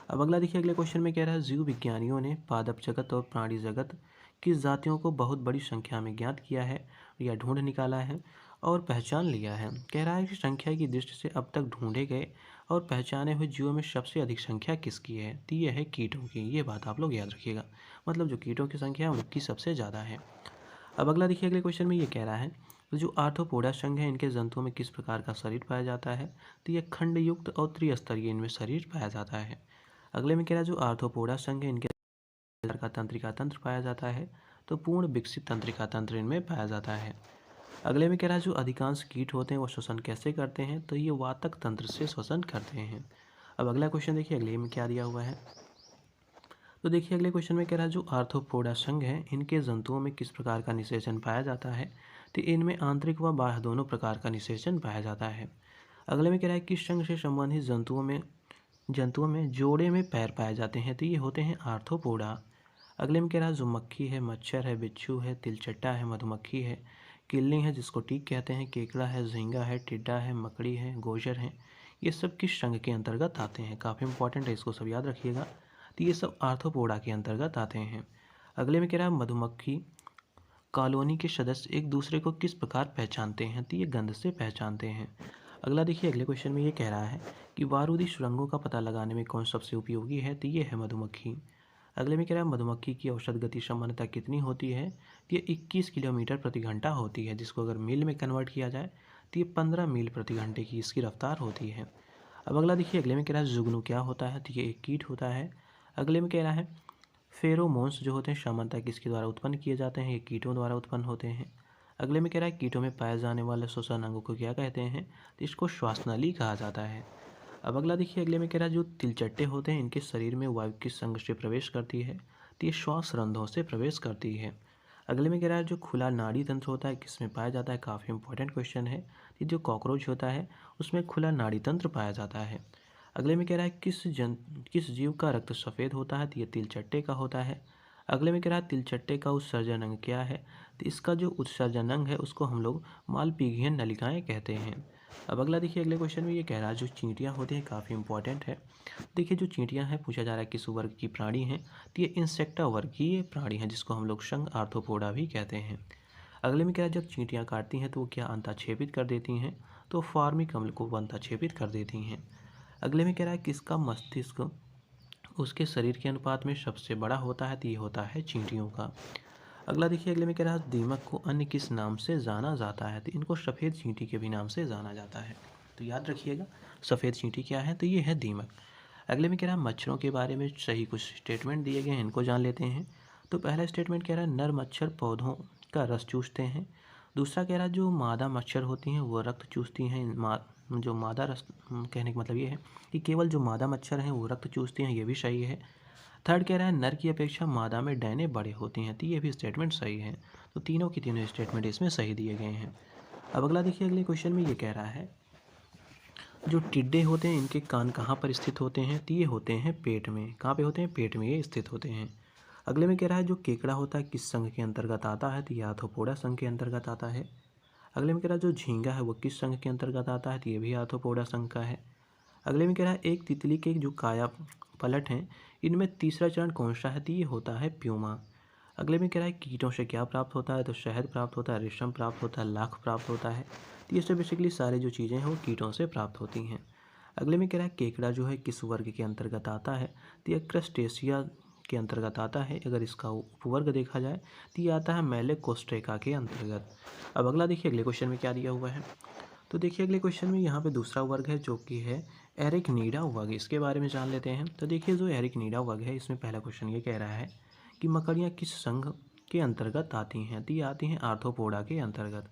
अब अगला देखिए, अगले क्वेश्चन में कह रहा है जीव विज्ञानियों ने पादप जगत और प्राणी जगत की जातियों को बहुत बड़ी संख्या में ज्ञात किया है या ढूंढ निकाला है और पहचान लिया है। कह रहा है कि संख्या की दृष्टि से अब तक ढूंढे गए और पहचाने हुए जीवों में सबसे अधिक संख्या किसकी है? तो ये है कीटों की। ये बात आप लोग याद रखिएगा, मतलब जो कीटों की संख्या है उनकी सबसे ज़्यादा है। अब अगला देखिए, अगले क्वेश्चन में ये कह रहा है जो आर्थ्रोपोडा संघ है इनके जंतुओं में किस प्रकार का शरीर पाया जाता है? तो ये खंड युक्त और त्रिस्तरीय इनमें शरीर पाया जाता है। अगले में कह रहा है जो आर्थ्रोपोडा संघ है इनके प्रकार का तंत्रिका तंत्र पाया जाता है? तो पूर्ण विकसित तंत्रिका तंत्र इनमें पाया जाता है। अगले में कह रहा है जो अधिकांश कीट होते हैं वो श्वसन कैसे करते हैं? तो ये वातक तंत्र से श्वसन करते हैं। अब अगला क्वेश्चन देखिए, अगले में क्या दिया हुआ है। तो देखिए, अगले क्वेश्चन में कह रहा है जो आर्थ्रोपोडा संघ है इनके जंतुओं में किस प्रकार का निषेचन पाया जाता है? तो इनमें आंतरिक व बाह्य दोनों प्रकार का निषेचन पाया जाता है। अगले में कह रहा है किस संघ से संबंधित जंतुओं में जोड़े में पैर पाए जाते हैं? तो ये होते हैं आर्थ्रोपोडा। अगले में कह रहा है जो मक्खी है, मच्छर है, बिच्छू है, तिलचट्टा है, मधुमक्खी है, किल्ली है जिसको टीक कहते हैं, केकड़ा है, झींगा है, टिड्डा है, मकड़ी है, गोजर है, ये सब किस संघ के अंतर्गत आते हैं? काफ़ी इंपॉर्टेंट है, इसको सब याद रखिएगा। तो ये सब आर्थ्रोपोडा के अंतर्गत आते हैं। अगले में कह रहा है मधुमक्खी कॉलोनी के सदस्य एक दूसरे को किस प्रकार पहचानते हैं? तो ये गंध से पहचानते हैं। अगला देखिए, अगले क्वेश्चन में ये कह रहा है कि बारूदी सुरंगों का पता लगाने में कौन सबसे उपयोगी है? तो ये है मधुमक्खी। अगले में कह रहा है मधुमक्खी की औसत गति सामान्यतः कितनी होती है? तो ये 21 किलोमीटर प्रति घंटा होती है, जिसको अगर मील में कन्वर्ट किया जाए तो ये 15 मील प्रति घंटे की इसकी रफ्तार होती है। अब अगला देखिए, अगले में कह रहा है जुगनू क्या होता है? तो ये एक कीट होता है। अगले में कह रहा है फेरोमोन्स जो होते हैं सामान्यतः किसके द्वारा उत्पन्न किए जाते हैं? ये कीटों द्वारा उत्पन्न होते हैं। अगले में कह रहा है कीटों में पाए जाने वाले श्वसन अंगों को क्या कहते हैं? तो इसको श्वासनली कहा जाता है। अब अगला देखिए, अगले में कह रहा है जो तिलचट्टे होते हैं इनके शरीर में वायु किस अंग से प्रवेश करती है? तो ये श्वास रंध्रों से प्रवेश करती है। अगले में कह रहा है जो खुला नाड़ी तंत्र होता है किस में पाया जाता है? काफ़ी इंपॉर्टेंट क्वेश्चन है। ये जो कॉकरोच होता है उसमें खुला नाड़ी तंत्र पाया जाता है। अगले में कह रहा है किस जीव का रक्त सफ़ेद होता है? तो ये तिलचट्टे का होता है। अगले में कह रहा है तिलचट्टे का उत्सर्जन अंग क्या है? तो इसका जो उत्सर्जन अंग है उसको हम लोग मालपीघियन नलिकाएं कहते हैं। अब अगला देखिए, अगले क्वेश्चन में ये कह रहा है जो चींटियाँ होती हैं काफ़ी इंपॉर्टेंट है। देखिए, जो चींटियाँ हैं पूछा जा रहा है किस वर्ग की प्राणी हैं? तो ये इंसेक्टा वर्ग की ये प्राणी हैं जिसको हम लोग संघ आर्थ्रोपोडा भी कहते हैं। अगले में क्या है जब चींटियाँ काटती हैं तो वो क्या अंताक्षेपित कर देती हैं? तो फार्मिक अम्ल को अंताक्षेपित कर देती हैं। अगले में कह रहा है किसका मस्तिष्क उसके शरीर के अनुपात में सबसे बड़ा होता है? तो ये होता है चींटियों का। अगला देखिए, अगले में कह रहा है दीमक को अन्य किस नाम से जाना जाता है? तो इनको सफ़ेद चींटी के भी नाम से जाना जाता है, तो याद रखिएगा सफ़ेद चींटी क्या है? तो ये है दीमक। अगले में कह रहा है मच्छरों के बारे में सही कुछ स्टेटमेंट दिए गए हैं, इनको जान लेते हैं। तो पहला स्टेटमेंट कह रहा है नर मच्छर पौधों का रस चूसते हैं। दूसरा कह रहा है जो मादा मच्छर होती हैं वो रक्त चूसती हैं। जो मादा रस कहने का मतलब ये है कि केवल जो मादा मच्छर हैं वो रक्त चूसती हैं, ये भी सही है। थर्ड कह रहा है नर की अपेक्षा मादा में डैने बड़े होती हैं, तो ये भी स्टेटमेंट सही है। तो तीनों की तीनों स्टेटमेंट इसमें सही दिए गए हैं। अब अगला देखिए, अगले क्वेश्चन में ये कह रहा है जो टिड्डे होते हैं इनके कान कहाँ पर स्थित होते हैं? तो ये होते हैं पेट में। कहाँ पे होते हैं? पेट में ये स्थित होते हैं। अगले में कह रहा है जो केकड़ा होता है किस संघ के अंतर्गत आता है, तो ये आर्थ्रोपोडा संघ के अंतर्गत आता है। अगले में कह रहा है जो झींगा है वो किस संघ के अंतर्गत आता है, तो ये भी आर्थ्रोपोडा संघ का है। अगले में कह रहा है एक तितली के जो काया पलट हैं इनमें तीसरा चरण कौन सा है, तो ये होता है प्यूमा। अगले में कह रहा है कीटों से क्या प्राप्त होता है, तो शहद प्राप्त होता है, रेशम प्राप्त होता है, लाख प्राप्त होता है। तो ये सब बेसिकली सारे जो चीज़ें हैं वो कीटों से प्राप्त होती हैं। अगले में कह रहा है केकड़ा जो है किस वर्ग के अंतर्गत आता है, तो ये क्रस्टेशिया के अंतर्गत आता है। अगर इसका उपवर्ग देखा जाए तो ये आता है मेलेकोस्ट्रेका के अंतर्गत। अब अगला देखिए अगले क्वेश्चन में क्या दिया हुआ है। तो देखिए अगले क्वेश्चन में यहाँ पे दूसरा वर्ग है जो कि है एरिकनीडा वर्ग। इसके बारे में जान लेते हैं। तो देखिए जो एरिकनीडा वर्ग है इसमें पहला क्वेश्चन ये कह रहा है कि मकड़ियाँ किस संघ के अंतर्गत आती हैं, तो ये आती हैं आर्थ्रोपोडा के अंतर्गत।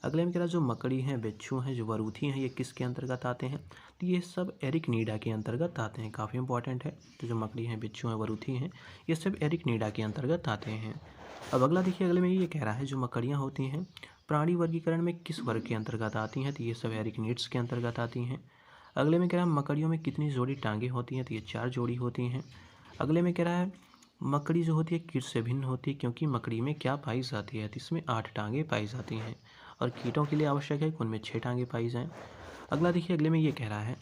अगले में कह रहा जो मकड़ी हैं, बिच्छू हैं, जो वरूथी हैं, ये किसके अंतर्गत आते हैं, तो ये सब एरिकनीडा के अंतर्गत आते हैं। काफ़ी इंपॉर्टेंट है। तो जो मकड़ी हैं, बिच्छू हैं, वरूथी हैं, ये सब एरिकनीडा के अंतर्गत आते हैं। अब अगला देखिए अगले में ये कह रहा है जो मकड़ियाँ होती हैं प्राणी वर्गीकरण में किस वर्ग के अंतर्गत आती हैं, तो ये सब एरिकनीड्स के अंतर्गत आती हैं। अगले में कह रहा है मकड़ियों में कितनी जोड़ी टांगें होती हैं, तो ये 4 जोड़ी होती हैं। अगले में कह रहा है मकड़ी जो होती है कीट से भिन्न होती है क्योंकि मकड़ी में क्या पाई जाती है, तो इसमें 8 टांगें पाई जाती हैं और कीटों के लिए आवश्यक है कि उनमें 6 टांगें पाई जाएँ। अगला देखिए अगले में ये कह रहा है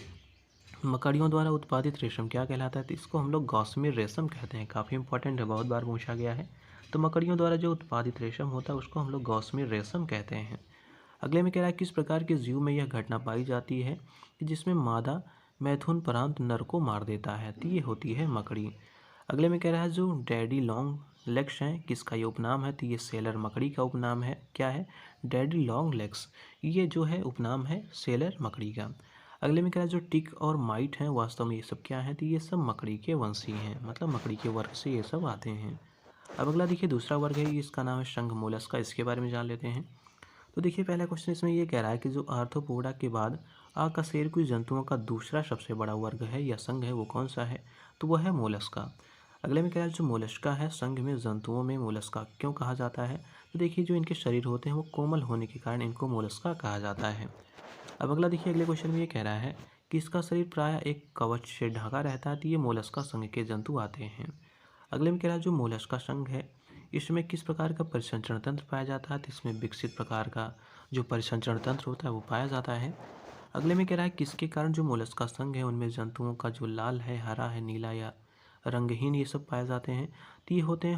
मकड़ियों द्वारा उत्पादित रेशम क्या कहलाता है, तो इसको हम लोग गॉसमियर रेशम कहते हैं। काफ़ी इंपॉर्टेंट है, बहुत बार पूछा गया है। तो मकड़ियों द्वारा जो उत्पादित रेशम होता है उसको हम लोग गॉसमियर रेशम कहते हैं। अगले में कह रहा है किस प्रकार के जीव में यह घटना पाई जाती है कि जिसमें मादा मैथुनपरांत नर को मार देता है, तो ये होती है मकड़ी। अगले में कह रहा है जो डैडी लॉन्ग लेग्स हैं किसका ये उपनाम है, तो ये सेलर मकड़ी का उपनाम है। क्या है, डैडी लॉन्ग लेग्स, ये जो है उपनाम है सेलर मकड़ी का। अगले में कह रहा है जो टिक और माइट हैं वास्तव में ये सब क्या है, तो ये सब मकड़ी के वंशी हैं, मतलब मकड़ी के वर्ग से ये सब आते हैं। अब अगला देखिए दूसरा वर्ग है, इसका नाम है शंख मोलस्का। इसके बारे में जान लेते हैं। तो देखिए पहला क्वेश्चन इसमें ये कह रहा है कि जो आर्थ्रोपोडा के बाद अकशेरुकी जंतुओं का दूसरा सबसे बड़ा वर्ग है या संघ है वो कौन सा है, तो वह है मोलस्का। अगले में कह रहा है जो मोलस्का है संघ में जंतुओं में मोलस्का क्यों कहा जाता है, तो देखिए जो इनके शरीर होते हैं वो कोमल होने के कारण इनको मोलस्का कहा जाता है। अब अगला देखिए अगले क्वेश्चन में ये कह रहा है कि इसका शरीर प्रायः एक कवच से ढका रहता है, तो ये मोलस्का संघ के जंतु आते हैं। अगले में कह रहा है जो मोलस्का संघ है इसमें किस प्रकार का परिसंचरण तंत्र पाया जाता है, तो इसमें विकसित प्रकार का जो परिसंचरण तंत्र होता है वो पाया जाता है। अगले में कह रहा है किसके कारण जो मोलस्का संघ है उनमें जंतुओं का जो लाल है, हरा है, नीला या रंगहीन ये सब पाए जाते हैं, तो ये होते हैं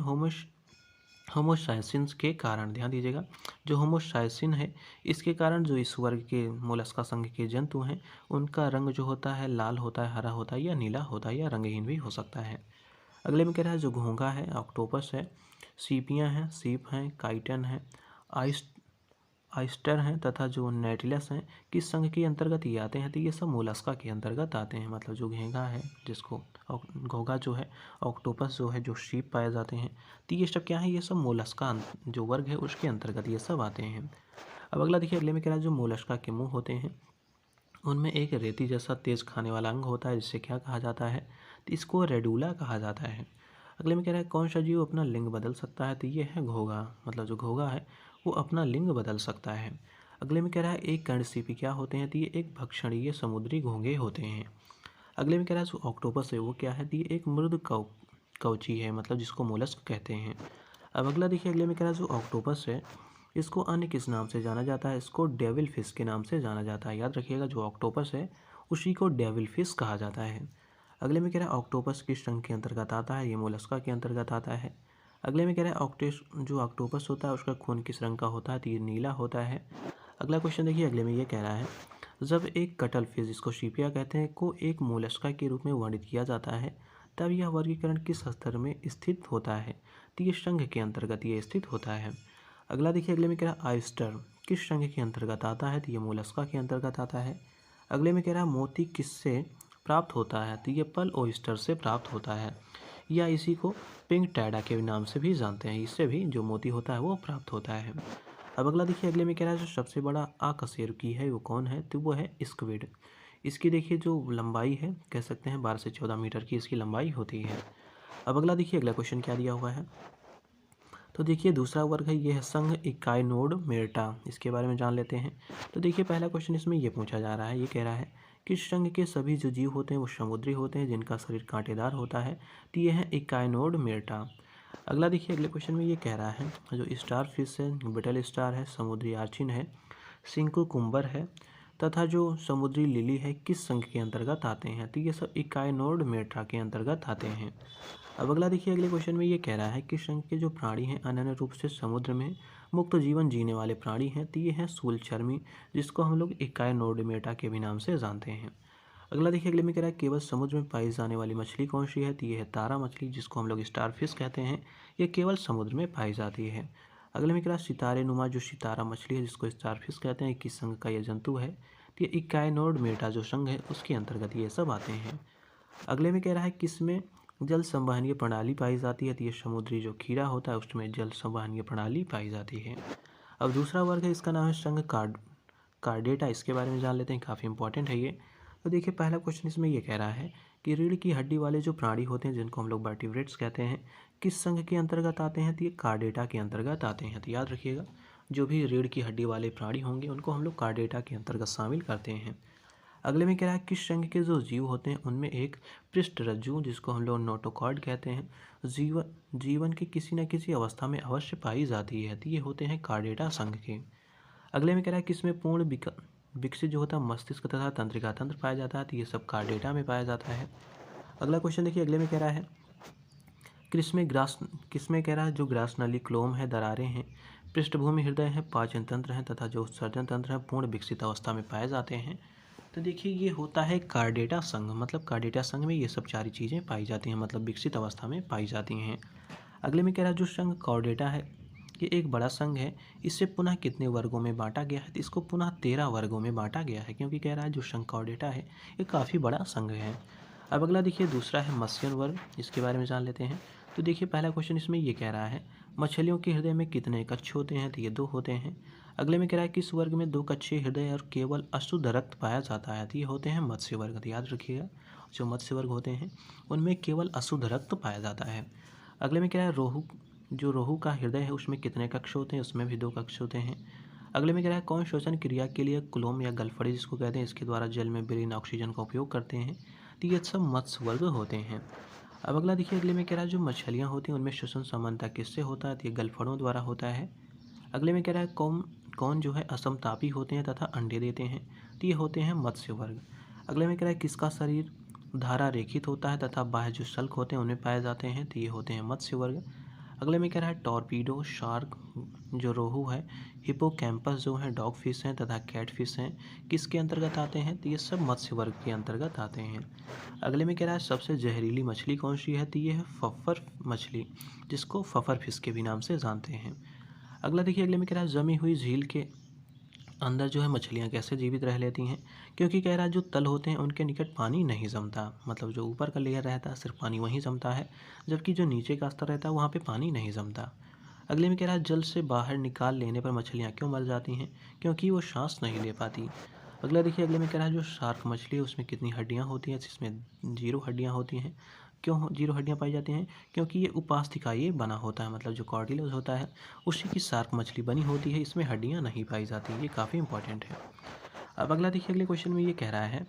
होमोसाइसिन्स के कारण। ध्यान दीजिएगा जो होमोसाइसिन है इसके कारण जो इस वर्ग के मोलस्का संघ के जंतु हैं उनका रंग जो होता है लाल होता है, हरा होता है या नीला होता है या रंगहीन भी हो सकता है। अगले में कह रहा है जो घोंघा है, ऑक्टोपस है, सीपियाँ हैं, सीप हैं, काइटन है, आइस्टर हैं तथा जो नेटिलस हैं किस संघ के अंतर्गत ये आते हैं, तो ये सब मोलस्का के अंतर्गत आते हैं। मतलब जो घेंघा है जिसको घोंघा जो है, ऑक्टोपस जो है, जो शीप पाए जाते हैं, तो ये सब क्या है, ये सब मोलस्का जो वर्ग है उसके अंतर्गत ये सब आते हैं। अब अगला देखिए अगले में कह रहा है जो मोलस्का के मुँह होते हैं उनमें एक रेती जैसा तेज खाने वाला अंग होता है जिससे क्या कहा जाता है, तो इसको रेडुला कहा जाता है। अगले में कह रहा है कौन सा जीव अपना लिंग बदल सकता है, तो ये है घोंघा। मतलब जो घोंघा है वो अपना लिंग बदल सकता है। अगले में कह रहा है एक कर्णसीपी क्या होते हैं, तो ये एक भक्षणीय समुद्री घोंघे होते हैं। अगले में कह रहा है जो ऑक्टोपस है वो क्या है, तो ये एक मृद कवची है, मतलब जिसको मोलस्क कहते हैं। अब अगला देखिए अगले में कह रहा है जो ऑक्टोपस है इसको अन्य किस नाम से जाना जाता है, इसको डेविल फिश के नाम से जाना जाता है। याद रखिएगा जो ऑक्टोपस है उसी को डेविल फिश कहा जाता है। अगले में कह रहा है ऑक्टोपस किस रंग के अंतर्गत आता है, ये मोलस्का के अंतर्गत आता है। अगले में कह रहा है जो ऑक्टोपस होता है उसका खून किस रंग का होता है, तो ये नीला होता है। अगला क्वेश्चन देखिए अगले में ये कह रहा है जब एक कटल फिश जिसको सीपिया कहते हैं को एक मोलस्का के रूप में वर्णित किया जाता है तब यह वर्गीकरण किस स्तर में स्थित होता है, तो ये संघ के अंतर्गत ये स्थित होता है। अगला देखिए अगले में कह रहा है आयस्टर किस संघ के अंतर्गत आता है, तो ये मोलस्का के अंतर्गत आता है। अगले में कह रहा है मोती किससे प्राप्त होता है, तो ये पर्ल ओयस्टर से प्राप्त होता है या इसी को पिंक टैडा के नाम से भी जानते हैं। इससे भी जो मोती होता है वो प्राप्त होता है। अब अगला देखिए अगले में कह रहा है जो सबसे बड़ा अकशेरुकी है वो कौन है, तो वो है स्क्विड। इसकी देखिए जो लंबाई है कह सकते हैं 12 से 14 मीटर की इसकी लंबाई होती है। अब अगला देखिए अगला क्वेश्चन क्या दिया हुआ है। तो देखिए दूसरा वर्ग है ये है संघ इकाइनोड मेर्टा। इसके बारे में जान लेते हैं। तो देखिए पहला क्वेश्चन इसमें ये पूछा जा रहा है, ये कह रहा है कि संघ के सभी जो जीव होते हैं वो समुद्री होते हैं जिनका शरीर कांटेदार होता है, तो ये है इकाइनोड मेर्टा। अगला देखिए, अगले क्वेश्चन में ये कह रहा है जो स्टार फिश है, ब्रिटल स्टार है, समुद्री आर्चिन है, सिंको कुम्बर है तथा जो समुद्री लिली है किस संघ के अंतर्गत आते हैं? तो ये सब इकाइनोडर्मेटा के अंतर्गत आते हैं। अब अगला देखिए, अगले क्वेश्चन में ये कह रहा है कि संघ के जो प्राणी हैं अनन्य रूप से समुद्र में मुक्त जीवन जीने वाले प्राणी हैं, तो ये हैं शूलचर्मी, जिसको हम लोग इकाइनोडर्मेटा के भी नाम से जानते हैं। अगला देखिए, अगले में कह रहा है केवल समुद्र में पाई जाने वाली मछली कौन सी है? तो ये है तारा मछली, जिसको हम लोग स्टार फिश कहते हैं। ये केवल समुद्र में पाई जाती है। अगले में कह रहा है सितारे नुमा जो सितारा मछली है, जिसको स्टार फिश कहते हैं, किस संघ का यह जंतु है? तो ये इकाइनोडर्मेटा जो संघ है उसके अंतर्गत ये सब आते हैं। अगले में कह रहा है किसमें जल संवहनीय प्रणाली पाई जाती है? तो ये समुद्री जो खीरा होता है उसमें जल संवहनीय प्रणाली पाई जाती है। अब दूसरा वर्ग है, इसका नाम है संघ कार्डेटा। इसके बारे में जान लेते हैं, काफ़ी इंपॉर्टेंट है ये। तो देखिए, पहला क्वेश्चन इसमें ये कह रहा है कि रीढ़ की हड्डी वाले जो प्राणी होते हैं जिनको हम लोग वर्टिब्रेट्स कहते हैं, किस संघ के अंतर्गत आते हैं? तो ये कार्डेटा के अंतर्गत आते हैं। तो याद रखिएगा, जो भी रीढ़ की हड्डी वाले प्राणी होंगे उनको हम लोग कार्डेटा के अंतर्गत शामिल करते हैं। अगले में कह रहा है किस संघ के जो जीव होते हैं उनमें एक पृष्ठरज्जु, जिसको हम लोग नोटोकॉर्ड कहते हैं, जीवन की किसी न किसी अवस्था में अवश्य पाई जाती है। तो ये होते हैं कार्डेटा संघ के। अगले में कह रहा है किसमें पूर्ण विकसित जो होता है मस्तिष्क तथा तंत्रिका तंत्र पाया जाता है? तो ये सब कार्डेटा में पाया जाता है। अगला क्वेश्चन देखिए, अगले में कह रहा है किसमें कह रहा है जो ग्रास नली, क्लोम है, दरारें हैं, पृष्ठभूमि हृदय है, पाचन तंत्र है तथा जो उत्सर्जन तंत्र है पूर्ण विकसित अवस्था में पाए जाते हैं? तो देखिए, ये होता है कार्डेटा संघ। मतलब कार्डेटा संघ में ये सब सारी चीज़ें पाई जाती हैं, मतलब विकसित अवस्था में पाई जाती हैं। अगले में कह रहा है जो संघ कार्डेटा है ये एक बड़ा संघ है, इसे पुनः कितने वर्गों में बांटा गया है? तो इसको पुनः 13 वर्गों में बांटा गया है, क्योंकि कह रहा है जो संघ कार्डेटा है ये काफ़ी बड़ा संघ है। अब अगला देखिए, दूसरा है मत्स्य वर्ग, इसके बारे में जान लेते हैं। तो देखिए, पहला क्वेश्चन इसमें ये कह रहा है मछलियों के हृदय में कितने कक्ष होते हैं? तो ये 2 होते हैं। अगले में कह रहा है किस वर्ग में 2 कक्षीय हृदय और केवल अशुद्ध रक्त पाया जाता है? तो ये होते हैं मत्स्य वर्ग। तो याद रखिएगा, जो मत्स्य वर्ग होते हैं उनमें केवल अशुद्ध रक्त पाया जाता है। अगले में कह रहा है रोहू का हृदय है उसमें कितने कक्ष होते हैं? उसमें भी 2 कक्ष होते हैं। अगले में कह रहा है कौन श्वसन क्रिया के लिए कुलोम या गलफड़ी जिसको कहते हैं इसके द्वारा जल में विलीन ऑक्सीजन का उपयोग करते हैं? तो ये सब मत्स्य वर्ग होते हैं। अब अगला देखिए, अगले में कह रहा है जो मछलियाँ होती हैं उनमें श्वसन समानता किससे होता है? तो ये गलफड़ों द्वारा होता है। अगले में कह रहा है कौन कौन जो है असमतापी होते हैं तथा अंडे देते हैं? तो ये होते हैं मत्स्य वर्ग। अगले में कह रहा है किसका शरीर धारा रेखित होता है तथा बाह्य जो शल्क होते हैं उनमें पाए जाते हैं? तो ये होते हैं मत्स्य वर्ग। अगले में कह रहा है टॉर्पीडो, शार्क, जो रोहू है, हिपोकैम्पस जो है, डॉग फिश हैं तथा कैट फिश हैं, किसके अंतर्गत आते हैं? तो ये सब मत्स्य वर्ग के अंतर्गत आते हैं। अगले में कह रहा है सबसे जहरीली मछली कौन सी है? तो ये है फफर मछली, जिसको फफर फिश के भी नाम से जानते हैं। अगला देखिए, अगले में कह रहा है जमी हुई झील के अंदर जो है मछलियाँ कैसे जीवित रह लेती हैं? क्योंकि कह रहा है जो तल होते हैं उनके निकट पानी नहीं जमता, मतलब जो ऊपर का लेयर रहता है सिर्फ पानी वहीं जमता है, जबकि जो नीचे का स्तर रहता है वहाँ पे पानी नहीं जमता। अगले में कह रहा है जल से बाहर निकाल लेने पर मछलियाँ क्यों मर जाती हैं? क्योंकि वो सांस नहीं ले पाती। अगला देखिए, अगले में कह रहा है जो शार्क मछली है उसमें कितनी हड्डियाँ होती हैं? जिसमें 0 हड्डियाँ होती हैं। क्यों 0 हड्डियाँ पाई जाती हैं? क्योंकि ये उपास्थि ये बना होता है, मतलब जो कार्टिलेज होता है उसी की शार्क मछली बनी होती है, इसमें हड्डियाँ नहीं पाई जाती। ये काफ़ी इंपॉर्टेंट है। अब अगला देखिए, अगले क्वेश्चन में ये कह रहा है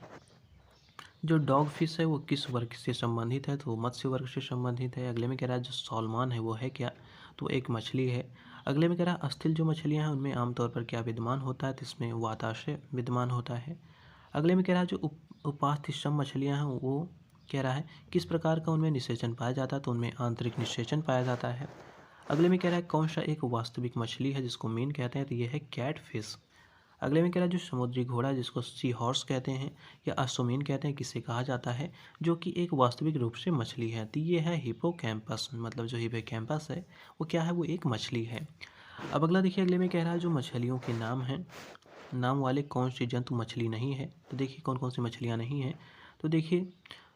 जो डॉग फिश है वो किस वर्ग से संबंधित है? तो मत्स्य वर्ग से संबंधित है। अगले में कह रहा है जो सॉलमन है वो है क्या? तो एक मछली है। अगले में कह रहा है अस्थिल जो मछलियाँ हैं उनमें आमतौर पर क्या विद्यमान होता है? तो इसमें वाताशय विद्यमान होता है। अगले में कह रहा है जो उपास्थि मछलियाँ हैं वो कह रहा है किस प्रकार का उनमें निषेचन पाया जाता है? तो उनमें आंतरिक निषेचन पाया जाता है। अगले में कह रहा है कौन सा एक वास्तविक मछली है जिसको मीन कहते हैं? तो ये है कैट फिश। अगले में कह रहा है जो समुद्री घोड़ा जिसको सी हॉर्स कहते हैं या अश्वमीन कहते हैं किसे कहा जाता है, जो कि एक वास्तविक रूप से मछली है? तो ये है हिपोकैम्पस, मतलब जो हिपोकैम्पस है वो क्या है? वो एक मछली है। अब अगला देखिए, अगले में कह रहा है जो मछलियों के नाम हैं, नाम वाले कौन सी जंतु मछली नहीं है? तो देखिए कौन कौन सी मछलियाँ नहीं हैं। तो देखिए,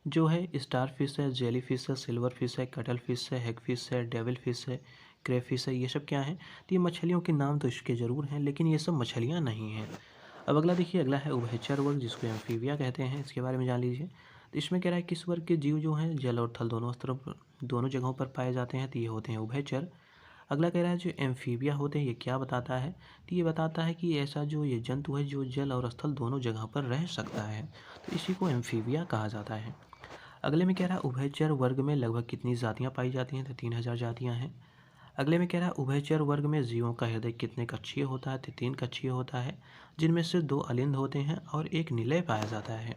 जो है स्टार फिश है, जेली फिश है, सिल्वर फिश है, कटल फिश है, हैग फिश है, डेविल फिश है, क्रेफिश है, ये सब क्या है? तो ये मछलियों के नाम तो इसके ज़रूर हैं, लेकिन ये सब मछलियाँ नहीं हैं। अब अगला देखिए, अगला है उभयचर वर्ग जिसको एम्फीबिया कहते हैं, इसके बारे में जान लीजिए। तो इसमें कह रहा है किस वर्ग के जीव जो हैं जल और थल दोनों जगहों पर पाए जाते हैं? तो ये होते हैं उभयचर। अगला कह रहा है जो एम्फीबिया होते हैं ये क्या बताता है? तो ये बताता है कि ऐसा जो ये जंतु है जो जल और स्थल दोनों जगह पर रह सकता है, तो इसी को एम्फीबिया कहा जाता है। अगले में कह रहा है उभयचर वर्ग में लगभग कितनी जातियाँ पाई जाती हैं, तो 3000 जातियाँ हैं। अगले में कह रहा है उभयचर वर्ग में जीवों का हृदय कितने कक्षीय होता है, तो 3 कक्षीय होता है, जिनमें से 2 अलिंद होते हैं और एक निलय पाया जाता है।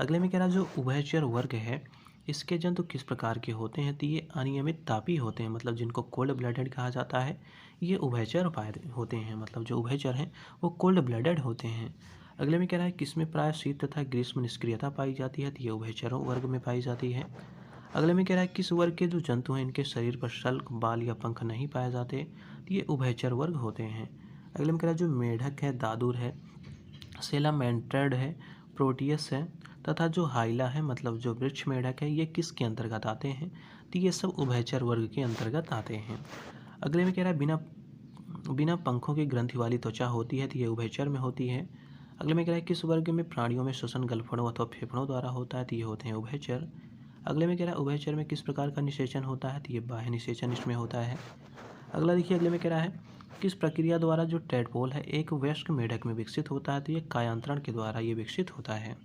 अगले में कह रहा है जो उभयचर वर्ग है इसके जंतु किस प्रकार के होते हैं, तो ये अनियमित तापी होते हैं, मतलब जिनको कोल्ड ब्लडेड कहा जाता है, ये उभयचर पाए होते हैं, मतलब जो उभयचर हैं वो कोल्ड ब्लडेड होते हैं। अगले में कह रहा है किसमें प्राय शीत तथा ग्रीष्म निष्क्रियता पाई जाती है, तो ये उभयचरों वर्ग में पाई जाती है। अगले में कह रहा है किस वर्ग के जो जंतु हैं इनके शरीर पर शल्क, बाल या पंख नहीं पाए जाते, तो ये उभयचर वर्ग होते हैं। अगले में कह रहा है जो मेढक है, दादुर है, सेलामेंट्रेड है, प्रोटियस है तथा जो हाइला है, मतलब जो वृक्ष मेढक है, ये किसके अंतर्गत आते हैं, तो ये सब उभयचर वर्ग के अंतर्गत आते हैं। अगले में कह रहा है बिना पंखों की ग्रंथि वाली त्वचा होती है, तो ये उभयचर में होती है। अगले में कह रहा है किस वर्ग में प्राणियों में श्वसन गलफड़ों अथवा फेफड़ों द्वारा होता है, तो ये होते हैं उभयचर। अगले में कह रहा है उभयचर में किस प्रकार का निषेचन होता है, तो ये बाह्य निषेचन इसमें होता है। अगला देखिए, अगले में कह रहा है किस प्रक्रिया द्वारा जो टेडपोल है एक वयस्क मेढक में विकसित होता है, तो ये कायांतरण के द्वारा ये विकसित होता है।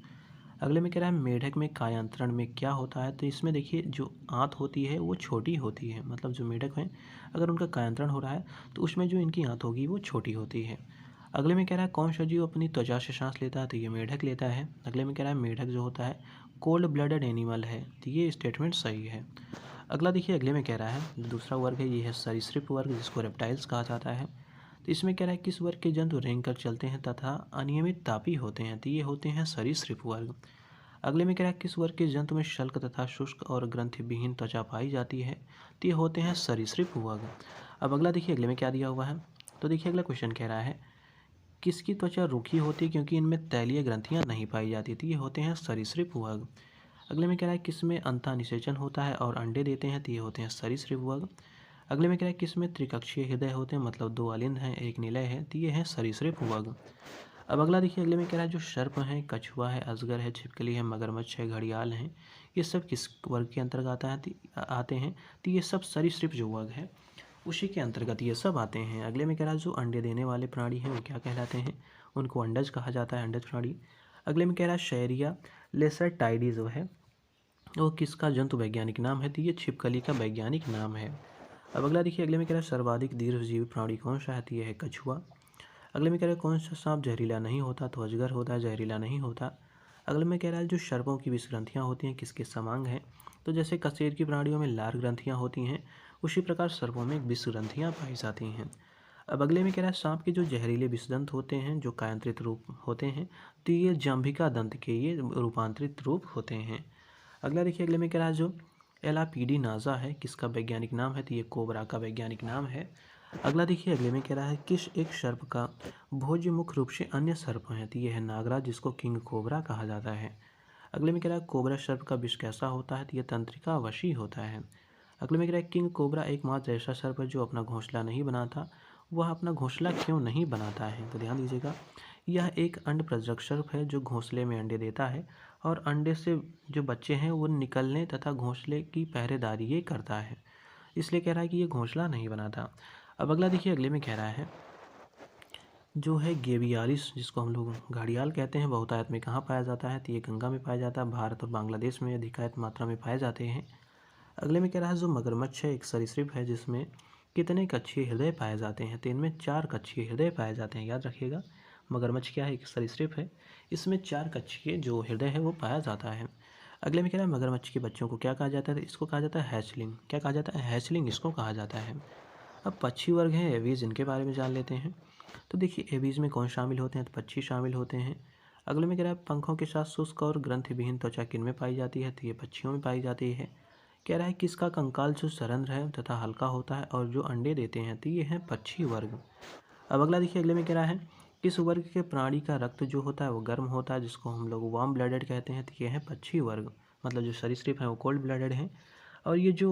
अगले में कह रहा है मेढक में कायांतरण में क्या होता है, तो इसमें देखिए जो आंत होती है वो छोटी होती है, मतलब जो मेढक हैं अगर उनका कायांतरण हो रहा है तो उसमें जो इनकी आंत होगी वो छोटी होती है। अगले में कह रहा है कौन सा जीव अपनी त्वचा से सांस लेता है, तो ये मेढक लेता है। अगले में कह रहा है मेढक जो होता है कोल्ड ब्लडेड एनिमल है, तो ये स्टेटमेंट सही है। अगला देखिए, अगले में कह रहा है दूसरा वर्ग है ये है सरीसृप वर्ग, जिसको रेप्टाइल्स कहा जाता है। तो इसमें कह रहा है किस वर्ग के जंतु रेंग कर चलते हैं तथा अनियमित तापी होते हैं, तो ये होते हैं सरीसृप वर्ग। अगले में कह रहा है किस वर्ग के जंतु में शल्क तथा शुष्क और ग्रंथि विहीन त्वचा पाई जाती है, तो ये होते हैं सरीसृप वर्ग। अब अगला देखिए, अगले में क्या दिया हुआ है, तो देखिए अगला क्वेश्चन कह रहा है किसकी त्वचा रूखी होती है क्योंकि इनमें तैलीय ग्रंथियां नहीं पाई जाती थी, ये होते हैं सरीसृप वर्ग। अगले में कह रहा है किसमें अंतः निषेचन होता है और अंडे देते हैं, तो ये होते हैं सरीसृप वर्ग। अगले में कह रहा है किसमें त्रिकक्षीय हृदय होते हैं, मतलब 2 अलिंद हैं एक निलय है, तो ये है सरीसृप वर्ग। अब अगला देखिए, अगले में कह रहा है जो सर्प हैं, कछुआ है, अजगर है, छिपकली है, मगरमच्छ है, घड़ियाल हैं, ये सब किस वर्ग के अंतर्गत आते हैं, तो ये सब सरीसृप जो वर्ग है उसी के अंतर्गत ये सब आते हैं। अगले में कह रहा है जो अंडे देने वाले प्राणी हैं वो क्या कहलाते हैं, उनको अंडज कहा जाता है, अंडज प्राणी। अगले में कह रहा है शैरिया लेसर टाइडी जो है वो किसका जंतु वैज्ञानिक नाम है, तो ये छिपकली का वैज्ञानिक नाम है। अब अगला देखिए, अगले में कह रहा है सर्वाधिक दीर्घजीवी प्राणी कौन सा है, तो ये है कछुआ। अगले में कह रहा है कौन सा सांप जहरीला नहीं होता, तो अजगर होता है, जहरीला नहीं होता। अगले में कह रहा है जो सर्पों की विष ग्रंथियाँ होती हैं किसके समान हैं, तो जैसे कशेर की प्राणियों में लार ग्रंथियाँ होती हैं उसी प्रकार सर्पों में विष ग्रंथियाँ पाई जाती हैं। अब अगले में कह रहा है सांप के जो जहरीले विषदंत होते हैं जो कायांतरित रूप होते हैं, तो ये जाम्भिका दंत के ये रूपांतरित रूप होते हैं। अगला देखिए, अगले में कह रहा है जो एलापीडी नाजा है किसका वैज्ञानिक नाम है, तो ये कोबरा का वैज्ञानिक नाम है। अगला देखिए, अगले में कह रहा है किस एक सर्प का भोज्य मुख्य रूप से अन्य सर्प हैं, तो ये है नागराज जिसको किंग कोबरा कहा जाता है। अगले में कह रहा है कोबरा सर्प का विष कैसा होता है, तो ये तंत्रिका वशी होता है। अगले में कह रहा है किंग कोबरा एकमात्र ऐसा सर्प है जो अपना घोंसला नहीं बनाता, वह अपना घोंसला क्यों नहीं बनाता है, तो ध्यान दीजिएगा यह एक अंड प्रजनक सर्प है जो घोंसले में अंडे देता है और अंडे से जो बच्चे हैं वो निकलने तथा घोंसले की पहरेदारी ये करता है, इसलिए कह रहा है कि ये घोंसला नहीं बनाता। अब अगला देखिए, अगले में कह रहा है जो है गेबियालिस जिसको हम लोग घड़ियाल कहते हैं बहुतायत में कहाँ पाया जाता है, तो ये गंगा में पाया जाता है, भारत और बांग्लादेश में अधिकायत मात्रा में पाए जाते हैं। अगले में कह रहा है जो मगरमच्छ है एक सरीसृप है जिसमें कितने कक्षीय हृदय पाए जाते हैं, तो इनमें 4 कक्षीय हृदय पाए जाते हैं, याद रखिएगा। मगरमच्छ क्या है, एक सरीसृप है, इसमें 4 कक्षीय जो हृदय है वो पाया जाता है। अगले में कह रहा है मगरमच्छ के बच्चों को क्या कहा जाता है, तो इसको कहा जाता है हैचलिंग। क्या कहा जाता है, हैचलिंग इसको कहा जाता है। अब पक्षी वर्ग हैं एवीज, इनके बारे में जान लेते हैं। तो देखिए एवीज में कौन शामिल होते हैं, तो पक्षी शामिल होते हैं। अगले में कह रहा है पंखों के साथ शुष्क और ग्रंथि विहीन त्वचा किन में पाई जाती है, तो ये पक्षियों में पाई जाती है। कह रहा है किसका कंकाल जो सरंध्र है तथा हल्का होता है और जो अंडे देते हैं, तो ये हैं पक्षी वर्ग। अब अगला देखिए, अगले में कह रहा है किस वर्ग के प्राणी का रक्त जो होता है वो गर्म होता है जिसको हम लोग वार्म ब्लडेड कहते हैं, तो ये है पक्षी वर्ग, मतलब जो सरीसृप हैं वो कोल्ड ब्लडेड हैं और ये जो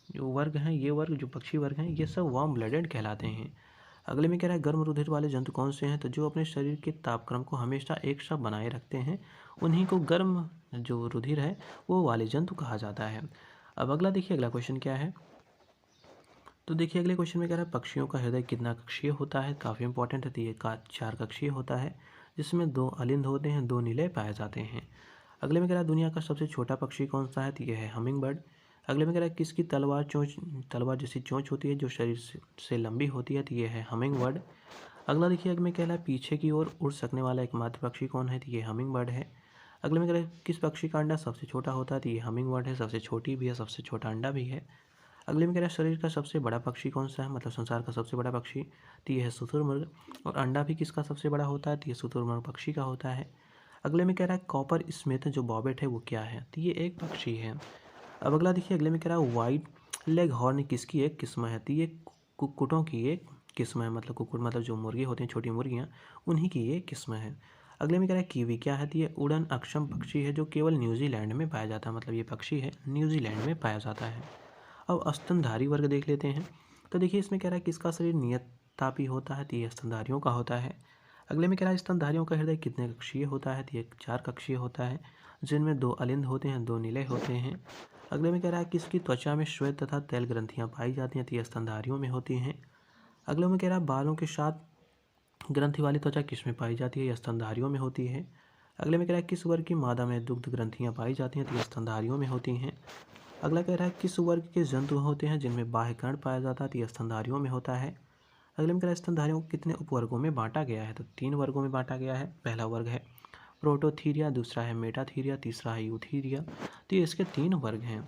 वर्ग हैं ये वर्ग जो पक्षी वर्ग हैं ये सब वार्म ब्लडेड कहलाते हैं। अगले में कह रहा है गर्म रुधिर वाले जंतु कौन से हैं, तो जो अपने शरीर के तापक्रम को हमेशा एक सा बनाए रखते हैं उन्हीं को गर्म जो रुधिर है वो वाले जंतु कहा जाता है। अब अगला देखिए, अगला क्वेश्चन क्या है, तो देखिए अगले क्वेश्चन में कह रहा है पक्षियों का हृदय कितना कक्षीय होता है, काफ़ी इंपॉर्टेंट है, तो ये 4 कक्षीय होता है जिसमें 2 अलिंद होते हैं, 2 निलय पाए जाते हैं। अगले में कह रहा है दुनिया का सबसे छोटा पक्षी कौन सा है, तो ये है हमिंग बर्ड। अगले में कह रहा है किसकी तलवार जैसी चोंच होती है जो शरीर से लंबी होती है, तो ये है हमिंग बर्ड। अगला देखिए, अगले में कह रहा है पीछे की ओर उड़ सकने वाला एकमात्र पक्षी कौन है, तो ये हमिंग बर्ड है। अगले में कह रहा है किस पक्षी का अंडा सबसे छोटा होता है, तो ये हमिंग बर्ड है, सबसे छोटी भी है, सबसे छोटा अंडा भी है। अगले में कह रहा है शरीर का सबसे बड़ा पक्षी कौन सा है, मतलब संसार का सबसे बड़ा पक्षी, तो ये है शुतुरमुर्ग। और अंडा भी किसका सबसे बड़ा होता है, तो ये शुतुरमुर्ग पक्षी का होता है। अगले में कह रहा है कॉपर स्मिथ जो बॉबेट है वो क्या है, तो ये एक पक्षी है। अब अगला देखिए, अगले में कह रहा है वाइट लेग हॉर्न किसकी एक किस्म है, तो ये कुक्कुटों की एक किस्म है, मतलब कुक्कुट मतलब जो मुर्गे होते हैं छोटी मुर्गियाँ, उन्हीं की ये किस्म है। अगले में कह रहा है कीवी क्या है, तो ये उड़न अक्षम पक्षी है जो केवल न्यूजीलैंड में पाया जाता है, मतलब ये पक्षी है न्यूजीलैंड में पाया जाता है। अब स्तनधारी वर्ग देख लेते हैं। तो देखिए, इसमें कह रहा है किसका शरीर नियततापी होता है, तो ये स्तनधारियों का होता है। अगले में कह रहा है स्तनधारियों का हृदय कितने कक्षीय होता है, तो ये 4 कक्षीय होता है, जिनमें 2 अलिंद होते हैं, 2 निलय होते हैं। अगले में कह रहा है किसकी त्वचा में श्वेत तथा तेल ग्रंथियाँ पाई जाती हैं, तो ये स्तनधारियों में होती हैं। अगले में कह रहा है बालों के साथ ग्रंथि वाली त्वचा किसमें पाई जाती है, यह स्तनधारियों में होती है। अगले में कह रहा है किस वर्ग की मादा में दुग्ध ग्रंथियाँ पाई जाती हैं, तो यह स्तनधारियों में होती हैं। अगला कह रहा है किस वर्ग के जंतु होते हैं जिनमें बाह्य कर्ण पाया जाता है, तो यह स्तनधारियों में होता है। अगले में कह रहा है स्तनधारियों को कितने उपवर्गों में बांटा गया है, तो 3 वर्गों में बांटा गया है। पहला वर्ग है प्रोटोथीरिया, दूसरा है मेटाथीरिया, तीसरा है यूथीरिया, तो ये इसके 3 वर्ग हैं।